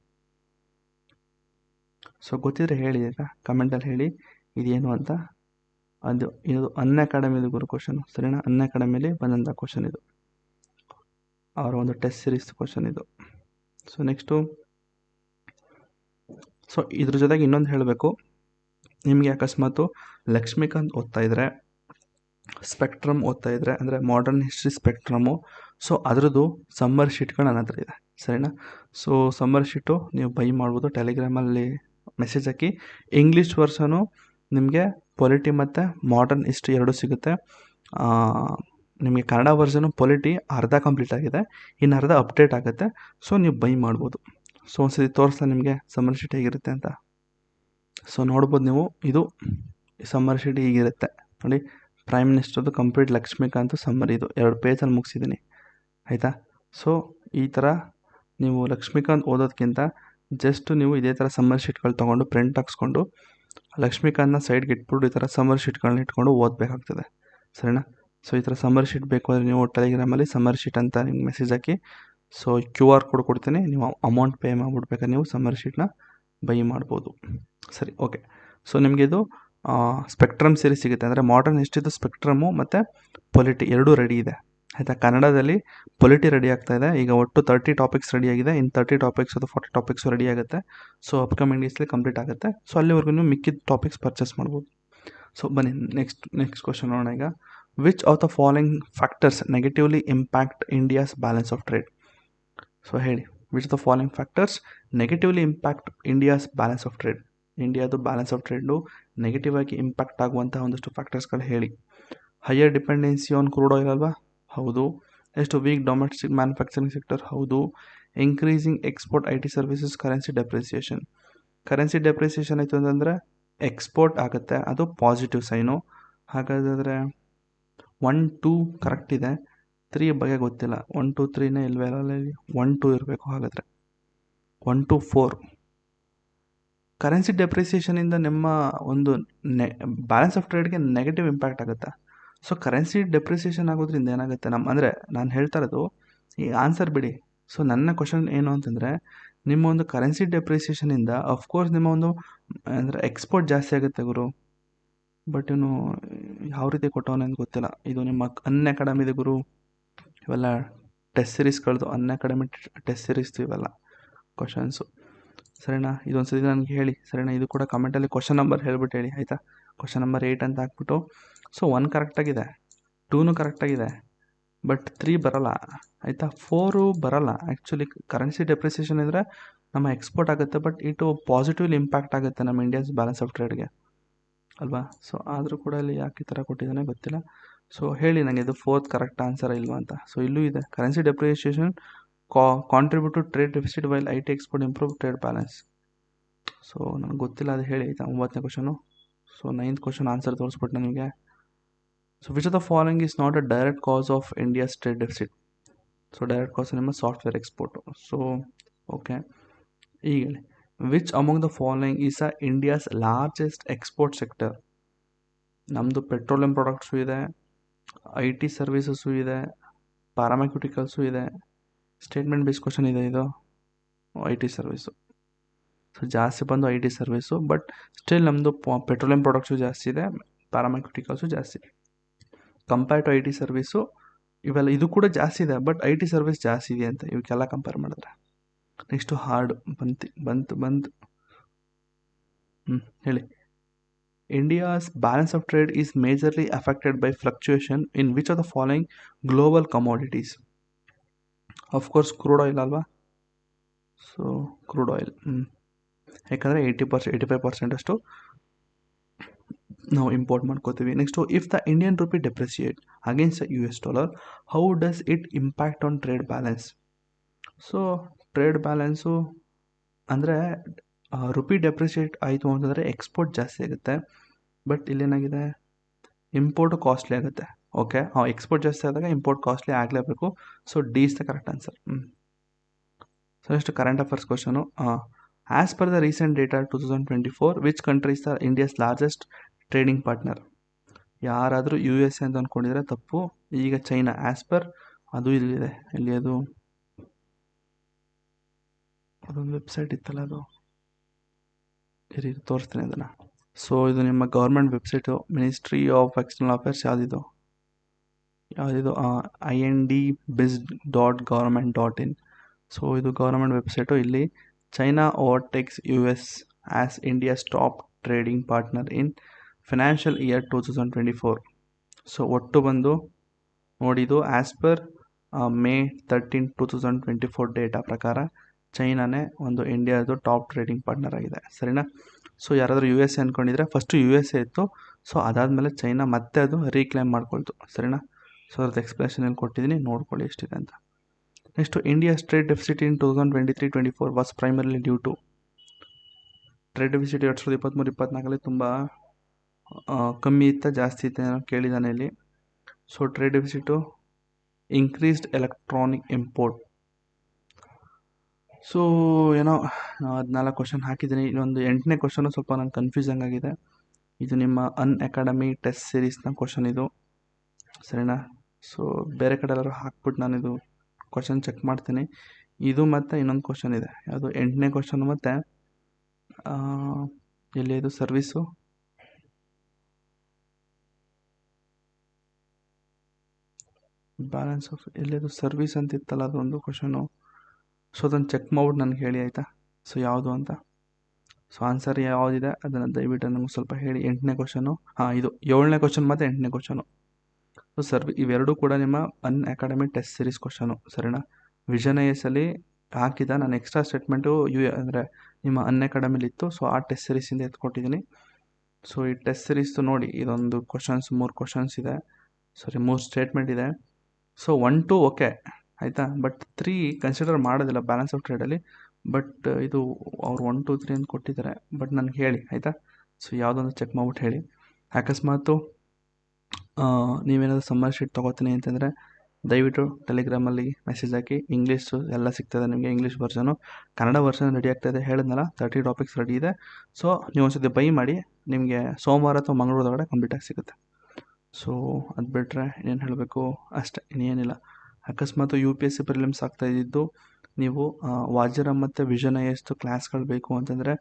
ಸೊ ಗೊತ್ತಿದ್ರೆ ಹೇಳಿ, ಈಗ ಕಮೆಂಟಲ್ಲಿ ಹೇಳಿ ಇದೇನು ಅಂತ. ಇದು ಅನ್ಅಕಾಡೆಮಿದು ಗುರು ಕ್ವಶನ್, ಸರಿನಾ? ಅನ್ಅಕಾಡೆಮಿಲಿ ಬಂದಂಥ ಕ್ವಶನ್ ಇದು, ಅವರ ಒಂದು ಟೆಸ್ಟ್ ಸೀರೀಸ್ ಕ್ವಶನ್ ಇದು. ಸೊ ನೆಕ್ಸ್ಟು, ಸೊ ಇದ್ರ ಜೊತೆಗೆ ಇನ್ನೊಂದು ಹೇಳಬೇಕು, ನಿಮಗೆ ಅಕಸ್ಮಾತು ಲಕ್ಷ್ಮೀಕಾಂತ್ ಓದ್ತಾ ಇದ್ದರೆ, ಸ್ಪೆಕ್ಟ್ರಮ್ ಓದ್ತಾ ಇದ್ದರೆ, ಅಂದರೆ ಮಾಡರ್ನ್ ಹಿಸ್ಟ್ರಿ ಸ್ಪೆಕ್ಟ್ರಮು, ಸೊ ಅದರದ್ದು ಸಮ್ಮರ್ ಶೀಟ್ಗಳು ನನ್ನ ಹತ್ರ ಇದೆ, ಸರಿನಾ? ಸೊ ಸಮ್ಮರ್ ಶೀಟು ನೀವು ಬೈ ಮಾಡ್ಬೋದು, ಟೆಲಿಗ್ರಾಮಲ್ಲಿ ಮೆಸೇಜ್ ಹಾಕಿ. ಇಂಗ್ಲೀಷ್ ವರ್ಷನು ನಿಮಗೆ ಪೊಲಿಟಿ ಮತ್ತು ಮಾಡರ್ನ್ ಹಿಸ್ಟ್ರಿ ಎರಡೂ ಸಿಗುತ್ತೆ. ನಿಮಗೆ ಕನ್ನಡ ವರ್ಷನು ಪೊಲಿಟಿ ಅರ್ಧ ಕಂಪ್ಲೀಟ್ ಆಗಿದೆ, ಇನ್ನು ಅರ್ಧ ಅಪ್ಡೇಟ್ ಆಗುತ್ತೆ. ಸೊ ನೀವು ಬೈ ಮಾಡ್ಬೋದು. ಸೊ ಒಂದ್ಸತಿ ತೋರಿಸ್ತಾ ನಿಮಗೆ ಸಮ್ಮರ್ ಶೀಟ್ ಹೇಗಿರುತ್ತೆ ಅಂತ. ಸೊ ನೋಡ್ಬೋದು ನೀವು, ಇದು ಸಮ್ಮರ್ ಶೀಟ್ ಹೀಗಿರುತ್ತೆ ನೋಡಿ. ಪ್ರೈಮ್ ಮಿನಿಸ್ಟರ್ದು ಕಂಪ್ಲೀಟ್ ಲಕ್ಷ್ಮೀಕಾಂತ್ ಸಮ್ಮರ್, ಇದು 2 ಪೇಜಲ್ಲಿ ಮುಗಿಸಿದ್ದೀನಿ, ಆಯಿತಾ? ಸೊ ಈ ಥರ ನೀವು ಲಕ್ಷ್ಮೀಕಾಂತ್ ಓದೋದಕ್ಕಿಂತ ಜಸ್ಟ್ ನೀವು ಇದೇ ಥರ ಸಮ್ಮರ್ ಶೀಟ್ಗಳು ತೊಗೊಂಡು ಪ್ರಿಂಟ್ ಹಾಕ್ಸ್ಕೊಂಡು ಲಕ್ಷ್ಮೀಕಾಂತ್ನ ಸೈಡ್ಗೆ ಇಟ್ಬಿಟ್ಟು ಈ ಥರ ಸಮ್ಮರ್ ಶೀಟ್ಗಳನ್ನ ಇಟ್ಕೊಂಡು ಓದಬೇಕಾಗ್ತದೆ, ಸರಿನಾ? ಸೊ ಈ ಥರ ಸಮ್ಮರ್ ಶೀಟ್ ಬೇಕು ಅಂದರೆ ನೀವು ಟೆಲಿಗ್ರಾಮಲ್ಲಿ ಸಮ್ಮರ್ ಶೀಟ್ ಅಂತ ನಿಮ್ಗೆ ಮೆಸೇಜ್ ಹಾಕಿ. ಸೊ QR ಕೋಡ್ ಕೊಡ್ತೀನಿ, ನೀವು ಅಮೌಂಟ್ ಪೇ ಮಾಡಿಬಿಡ್ಬೇಕಾದ್ರೆ ನೀವು ಸಮ್ಮರ್ ಶೀಟ್ನ ಬೈ ಮಾಡ್ಬೋದು. ಸರಿ, ಓಕೆ. ಸೊ ನಿಮಗೆ ಇದು ಸ್ಪೆಕ್ಟ್ರಮ್ ಸೀರೀಸ್ ಸಿಗುತ್ತೆ, ಅಂದರೆ ಮಾಡರ್ನ್ ಹಿಸ್ಟ್ರಿದು ಸ್ಪೆಕ್ಟ್ರಮು ಮತ್ತು ಪೊಲಿಟಿ ಎರಡೂ ರೆಡಿ ಇದೆ, ಆಯಿತಾ? ಕನ್ನಡದಲ್ಲಿ ಪೊಲಿಟಿ ರೆಡಿ ಆಗ್ತಾ ಇದೆ ಈಗ, ಒಟ್ಟು 30 ಟಾಪಿಕ್ಸ್ ರೆಡಿ ಆಗಿದೆ. ಇನ್ನು 30 ಟಾಪಿಕ್ಸ್ ಅದು 40 ಟಾಪಿಕ್ಸು ರೆಡಿ ಆಗುತ್ತೆ. ಸೊ ಅಪ್ಕಮಿಂಗ್ ಡೇಸ್ಲಿ ಕಂಪ್ಲೀಟ್ ಆಗುತ್ತೆ. ಸೊ ಅಲ್ಲಿವರೆಗೂ ನೀವು ಮಿಕ್ಕಿದ ಟಾಪಿಕ್ಸ್ ಪರ್ಚೇಸ್ ಮಾಡ್ಬೋದು. ಸೊ ಬನ್ನಿ ನೆಕ್ಸ್ಟ್ ಕ್ವಶನ್ ನೋಡೋಣ ಈಗ. Which of the following factors negatively impact India's balance of trade? So ಹೇಳಿ, which of the following factors negatively impact India's balance of trade? ಇಂಡಿಯಾದು ಬ್ಯಾಲೆನ್ಸ್ ಆಫ್ ಟ್ರೇಡು ನೆಗೆಟಿವ್ ಆಗಿ impact ಆಗುವಂಥ ಒಂದಷ್ಟು ಫ್ಯಾಕ್ಟರ್ಸ್ಗಳು ಹೇಳಿ. Higher dependency on crude oil ಅಲ್ವಾ? ಹೌದು. ಎಷ್ಟು ವೀಕ್ ಡೊಮೆಸ್ಟಿಕ್ ಮ್ಯಾನುಫ್ಯಾಕ್ಚರಿಂಗ್ ಸೆಕ್ಟರ್? ಹೌದು. Increasing export IT services, currency depreciation. Currency depreciation ಆಯಿತು ಅಂತಂದರೆ ಎಕ್ಸ್ಪೋರ್ಟ್ ಆಗುತ್ತೆ, ಅದು ಪಾಸಿಟಿವ್ ಸೈನು. ಹಾಗಾದರೆ 1, 2 ಕರೆಕ್ಟ್ ಇದೆ, 3 ಬಗ್ಗೆ ಗೊತ್ತಿಲ್ಲ. 1, 2, 3ನೇ ಇಲ್ವೇ ಇಲ್ಲ, 1, 2 ಇರಬೇಕು. ಹಾಗಾದರೆ 1, 2, 4. ಕರೆನ್ಸಿ ಡೆಪ್ರಿಸಿಯೇಷನಿಂದ ನಿಮ್ಮ ಒಂದು ಬ್ಯಾಲೆನ್ಸ್ ಆಫ್ ಟ್ರೇಡ್ಗೆ ನೆಗೆಟಿವ್ ಇಂಪ್ಯಾಕ್ಟ್ ಆಗುತ್ತೆ. ಸೊ ಕರೆನ್ಸಿ ಡೆಪ್ರಿಸಿಯೇಷನ್ ಆಗೋದ್ರಿಂದ ಏನಾಗುತ್ತೆ, ಅಂದರೆ ನಾನು ಹೇಳ್ತಾ ಇರೋದು ಈ ಆನ್ಸರ್ ಬಿಡಿ. ಸೊ ನನ್ನ ಕ್ವಶನ್ ಏನು ಅಂತಂದರೆ, ನಿಮ್ಮ ಒಂದು ಕರೆನ್ಸಿ ಡೆಪ್ರಿಸಿಯೇಷನಿಂದ ಅಫ್ಕೋರ್ಸ್ ನಿಮ್ಮ ಒಂದು ಅಂದರೆ ಎಕ್ಸ್ಪೋರ್ಟ್ ಜಾಸ್ತಿ ಆಗುತ್ತೆ ಗುರು. ಬಟ್ ಇವನು ಯಾವ ರೀತಿ ಕೊಟ್ಟವನೇ ಅಂತ ಗೊತ್ತಿಲ್ಲ. ಇದು ನಿಮ್ಮ ಅನ್ಅಕಾಡೆಮಿದು ಗುರು, ಇವೆಲ್ಲ ಟೆಸ್ಟ್ ಸೀರೀಸ್ಗಳದ್ದು, ಅನ್ಅಕಾಡೆಮಿ ಟೆಸ್ಟ್ ಸೀರೀಸ್ದು ಇವೆಲ್ಲ ಕ್ವಶನ್ಸು, ಸರಿನಾ? ಇದೊಂದು ಸರಿ ನನಗೆ ಹೇಳಿ, ಸರಿನಾ? ಇದು ಕೂಡ ಕಮೆಂಟಲ್ಲಿ ಕ್ವಶನ್ ನಂಬರ್ ಹೇಳ್ಬಿಟ್ಟು ಹೇಳಿ, ಆಯಿತಾ? ಕ್ವಶನ್ ನಂಬರ್ 8 ಅಂತ ಹಾಕ್ಬಿಟ್ಟು. ಸೊ 1 ಕರೆಕ್ಟಾಗಿದೆ, 2 ಕರೆಕ್ಟಾಗಿದೆ, ಬಟ್ 3 ಬರೋಲ್ಲ, ಆಯಿತಾ? 4 ಬರೋಲ್ಲ. ಆ್ಯಕ್ಚುಲಿ ಕರೆನ್ಸಿ ಡೆಪ್ರಿಸಿಯೇಷನ್ ಇದ್ದರೆ ನಮ್ಮ ಎಕ್ಸ್ಪೋರ್ಟ್ ಆಗುತ್ತೆ, ಬಟ್ ಇಟು ಪಾಸಿಟಿವ್ಲಿ ಇಂಪ್ಯಾಕ್ಟ್ ಆಗುತ್ತೆ ನಮ್ಮ ಇಂಡಿಯಾಸ್ ಬ್ಯಾಲೆನ್ಸ್ ಆಫ್ ಟ್ರೇಡ್ಗೆ, ಅಲ್ವಾ? ಸೊ ಆದರೂ ಕೂಡ ಇಲ್ಲಿ ಯಾಕೆ ಈ ಥರ ಕೊಟ್ಟಿದ್ದಾನೆ ಗೊತ್ತಿಲ್ಲ. ಸೊ ಹೇಳಿ ನನಗೆ, ಇದು 4th ಕರೆಕ್ಟ್ ಆನ್ಸರ್ ಇಲ್ವಾ ಅಂತ. ಸೊ ಇಲ್ಲೂ ಇದೆ, currency depreciation contribute to trade deficit while IT export improve trade balance. So ನನಗೆ ಗೊತ್ತಿಲ್ಲ, ಅದು ಹೇಳಿ, ಆಯಿತಾ? 9ನೇ question. So 9th question answer ತೋರಿಸ್ಬಿಟ್ಟು ನಿಮಗೆ. So which of the following is not a direct cause of India's trade deficit? So direct cause ನಿಮ್ಮ software export. So okay, ಈಗ ಹೇಳಿ, which among the following is India's largest export sector? ನಮ್ಮದು petroleum products ಇದೆ, IT services ಇದೆ, ಪ್ಯಾರಾಮೆಕ್ಯುಟಿಕಲ್ಸು ಇದೆ. Statement base question ಇದೆ ಇದು, IT service. So ಜಾಸ್ತಿ ಬಂದು IT ಸರ್ವಿಸು, ಬಟ್ ಸ್ಟಿಲ್ ನಮ್ಮದು ಪೆಟ್ರೋಲಿಯಂ ಪ್ರಾಡಕ್ಟ್ಸು ಜಾಸ್ತಿ ಇದೆ, ಪ್ಯಾರಾಮೆಕ್ಯುಟಿಕಲ್ಸು ಜಾಸ್ತಿ. ಕಂಪೇರ್ ಟು IT ಸರ್ವಿಸು ಇವೆಲ್ಲ ಇದು ಕೂಡ ಜಾಸ್ತಿ ಇದೆ, ಬಟ್ IT ಸರ್ವಿಸ್ ಜಾಸ್ತಿ ಇದೆ ಅಂತ ಇವಕ್ಕೆಲ್ಲ ಕಂಪೇರ್ ಮಾಡಿದ್ರೆ. ನೆಕ್ಸ್ಟು ಹಾರ್ಡ್ ಬಂತು. ಹೇಳಿ, India's balance of trade is majorly affected by fluctuation in which of the following global commodities? Of course crude oil ಅಲ್ವಾ? ಸೊ ಕ್ರೂಡ್ ಆಯಿಲ್, ಯಾಕಂದರೆ 85% ಅಷ್ಟು ನಾವು ಇಂಪೋರ್ಟ್ ಮಾಡ್ಕೋತೀವಿ. Next, if the Indian rupee depreciate against the US dollar, how does it impact on trade balance? So trade balance ಅಂದರೆ rupee depreciate ಆಯಿತು ಅಂತಂದರೆ export ಜಾಸ್ತಿ ಆಗುತ್ತೆ, ಬಟ್ ಇಲ್ಲೇನಾಗಿದೆ, ಇಂಪೋರ್ಟು ಕಾಸ್ಟ್ಲಿ ಆಗುತ್ತೆ. ಓಕೆ, ಎಕ್ಸ್ಪೋರ್ಟ್ ಜಾಸ್ತಿ ಆದಾಗ ಇಂಪೋರ್ಟ್ ಕಾಸ್ಟ್ಲಿ ಆಗಲೇಬೇಕು. So D is the correct answer. So next current affairs question. As per the recent data 2024, which country is the India's largest trading partner? ಯಾರಾದರೂ USA ಅಂತ ಅಂದ್ಕೊಂಡಿದ್ರೆ ತಪ್ಪು. ಈಗ China as per ಅದು ಇಲ್ಲಿದೆ, ಇಲ್ಲಿ ಅದೊಂದು ವೆಬ್ಸೈಟ್ ಇತ್ತಲ್ಲ, ಅದು ಇರಿ ತೋರಿಸ್ತೀನಿ ಅದನ್ನು. ಸೊ ಇದು ನಿಮ್ಮ government website, ministry of external affairs. ಯಾವುದಿದು indbiz.government.in. ಸೊ ಇದು ಗೌರ್ಮೆಂಟ್ ವೆಬ್ಸೈಟು. ಇಲ್ಲಿ China overtakes US as India's top trading partner in financial year 2024. So ಒಟ್ಟು ಬಂದು ನೋಡಿದು ಆ್ಯಸ್ ಪರ್ May 13, 2024 ಡೇಟಾ ಪ್ರಕಾರ ಚೈನಾನೇ ಒಂದು ಇಂಡಿಯಾದು ಟಾಪ್ ಟ್ರೇಡಿಂಗ್ ಪಾರ್ಟ್ನರ್ ಆಗಿದೆ. ಸರಿನಾ? ಸೊ ಯಾರಾದರೂ US ಅಂದ್ಕೊಂಡಿದ್ರೆ ಫಸ್ಟು USA ಇತ್ತು. ಸೊ ಅದಾದಮೇಲೆ ಚೈನಾ ಮತ್ತೆ ಅದು ರೀಕ್ಲೈಮ್ ಮಾಡ್ಕೊಳ್ತು. ಸರಿನಾ? ಸೊ ಅದ್ರದ್ದು ಎಕ್ಸ್ಪ್ಲನೇಷನ್ ಏನು ಕೊಟ್ಟಿದ್ದೀನಿ, ನೋಡ್ಕೊಳ್ಳಿ ಎಷ್ಟಿದೆ ಅಂತ. Next India's trade deficit in 2023-24 was primarily due to. Trade deficit 2023-24 ತುಂಬ ಕಮ್ಮಿ ಇತ್ತ ಜಾಸ್ತಿ ಇತ್ತ ಏನೋ ಕೇಳಿದ್ದಾನೆ ಇಲ್ಲಿ. So trade deficit increased electronic import. So ಏನೋ 14 ಕ್ವಶನ್ ಹಾಕಿದ್ದೀನಿ. ಇನ್ನೊಂದು 8ನೇ ಕ್ವಶನು ಸ್ವಲ್ಪ ನಂಗೆ ಕನ್ಫ್ಯೂಸಿಂಗ್ ಆಗಿದೆ. ಇದು ನಿಮ್ಮ ಅನ್ಅಕಾಡೆಮಿ ಟೆಸ್ಟ್ ಸೀರೀಸ್ನ ಕ್ವಶನ್ ಇದು. ಸರಿನಾ? ಸೊ ಬೇರೆ ಕಡೆ ಎಲ್ಲರೂ ಹಾಕ್ಬಿಟ್ಟು ನಾನು ಇದು ಕ್ವಶನ್ ಚೆಕ್ ಮಾಡ್ತೀನಿ. ಇದು ಮತ್ತು ಇನ್ನೊಂದು ಕ್ವಶನ್ ಇದೆ, ಯಾವುದು 8ನೇ ಕ್ವಶನ್ ಮತ್ತು ಎಲ್ಲಿ ಇದು ಸರ್ವೀಸು, ಬ್ಯಾಲೆನ್ಸ್ ಆಫ್ ಎಲ್ಲಿದು ಸರ್ವೀಸ್ ಅಂತ ಇತ್ತಲ್ಲ, ಅದೊಂದು ಕ್ವಶನು. ಸೊ ಅದನ್ನು ಚೆಕ್ ಮಾಡ್ಬಿಟ್ಟು ನನಗೆ ಹೇಳಿ ಆಯಿತಾ, ಸೊ ಯಾವುದು ಅಂತ. ಸೊ ಆನ್ಸರ್ ಯಾವುದಿದೆ ಅದನ್ನು ದಯವಿಟ್ಟು ನಮಗೆ ಸ್ವಲ್ಪ ಹೇಳಿ. 8ನೇ ಕ್ವಶನು, ಇದು 7ನೇ ಕ್ವಶನ್ ಮತ್ತು 8ನೇ ಕ್ವಶನು. ಸೊ ಇವೆರಡೂ ಕೂಡ ನಿಮ್ಮ ಅನ್ಅಕಾಡೆಮಿ ಟೆಸ್ಟ್ ಸೀರೀಸ್ ಕ್ವಶನು. ಸರಿನಾ? ವಿಷನ್ ಐಎಸಲ್ಲಿ ಹಾಕಿದ ನಾನು ಎಕ್ಸ್ಟ್ರಾ ಸ್ಟೇಟ್ಮೆಂಟು ಅಂದರೆ ನಿಮ್ಮ ಅನ್ಅಕಾಡೆಮಿಲಿತ್ತು. ಸೊ ಆ ಟೆಸ್ಟ್ ಸೀರೀಸಿಂದ ಎತ್ಕೊಟ್ಟಿದ್ದೀನಿ. ಸೊ ಈ ಟೆಸ್ಟ್ ಸೀರೀಸ್ದು ನೋಡಿ, ಇದೊಂದು ಕ್ವಶನ್ಸ್ 3 ಕ್ವಶನ್ಸ್ ಇದೆ, 3 ಸ್ಟೇಟ್ಮೆಂಟ್ ಇದೆ. ಸೊ 1, 2 ಓಕೆ ಆಯಿತಾ, ಬಟ್ 3 ಕನ್ಸಿಡರ್ ಮಾಡೋದಿಲ್ಲ ಬ್ಯಾಲೆನ್ಸ್ ಆಫ್ ಟ್ರೇಡಲ್ಲಿ. ಬಟ್ ಇದು ಅವ್ರು 1, 2, 3 ಅಂತ ಕೊಟ್ಟಿದ್ದಾರೆ. ಬಟ್ ನನಗೆ ಹೇಳಿ ಆಯಿತಾ. ಸೊ ಯಾವುದೊಂದು ಚೆಕ್ ಮಾಡ್ಬಿಟ್ಟು ಹೇಳಿ. ಅಕಸ್ಮಾತು ನೀವೇನಾದರೂ ಸಮ್ಮರ್ ಶೀಟ್ ತೊಗೋತೀನಿ ಅಂತಂದರೆ ದಯವಿಟ್ಟು ಟೆಲಿಗ್ರಾಮಲ್ಲಿ ಮೆಸೇಜ್ ಹಾಕಿ. ಇಂಗ್ಲೀಷು ಎಲ್ಲ ಸಿಗ್ತದೆ ನಿಮಗೆ, ಇಂಗ್ಲೀಷ್ ವರ್ಷನು. ಕನ್ನಡ ವರ್ಷನ್ ರೆಡಿ ಆಗ್ತಾಯಿದೆ, ಹೇಳಿದ್ನಲ್ಲ 30 ಟಾಪಿಕ್ಸ್ ರೆಡಿ ಇದೆ. ಸೊ ನೀವು ಒಂದ್ಸತಿ ಬೈ ಮಾಡಿ, ನಿಮಗೆ ಸೋಮವಾರ ಅಥವಾ ಮಂಗಳವಾರದೊಳಗಡೆ ಕಂಪ್ಲೀಟಾಗಿ ಸಿಗುತ್ತೆ. ಸೊ ಅದು ಬಿಟ್ಟರೆ ಇನ್ನೇನು ಹೇಳಬೇಕು, ಅಷ್ಟೇ, ಇನ್ನೇನಿಲ್ಲ. ಅಕಸ್ಮಾತ್ UPSC ಪ್ರಿಲಿಮ್ಸ್ ಆಗ್ತಾಯಿದ್ದು ನೀವು ವಾಜರಮ್ ಮತ್ತು ವಿಷನ್ ಐಎಸ್ದು ಕ್ಲಾಸ್ಗಳು ಬೇಕು ಅಂತಂದರೆ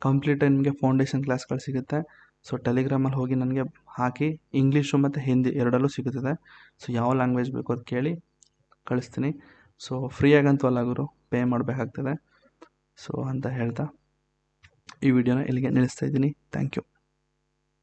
ಕಂಪ್ಲೀಟಾಗಿ ನಿಮಗೆ ಫೌಂಡೇಶನ್ ಕ್ಲಾಸ್ಗಳು ಸಿಗುತ್ತೆ. ಸೊ ಟೆಲಿಗ್ರಾಮಲ್ಲಿ ಹೋಗಿ ನನಗೆ ಹಾಕಿ, ಇಂಗ್ಲೀಷು ಮತ್ತು ಹಿಂದಿ ಎರಡಲ್ಲೂ ಸಿಗುತ್ತದೆ. ಸೊ ಯಾವ ಲ್ಯಾಂಗ್ವೇಜ್ ಬೇಕು ಅದು ಕೇಳಿ ಕಳಿಸ್ತೀನಿ. ಸೊ ಫ್ರೀಯಾಗಂತೂ ಅಲ್ಲ ಗುರು, ಪೇ ಮಾಡಬೇಕಾಗ್ತದೆ. ಸೊ ಅಂತ ಹೇಳ್ತಾ ಈ ವಿಡಿಯೋನ ಇಲ್ಲಿಗೆ ನಿಲ್ಲಿಸ್ತಾ ಇದ್ದೀನಿ. Thank you.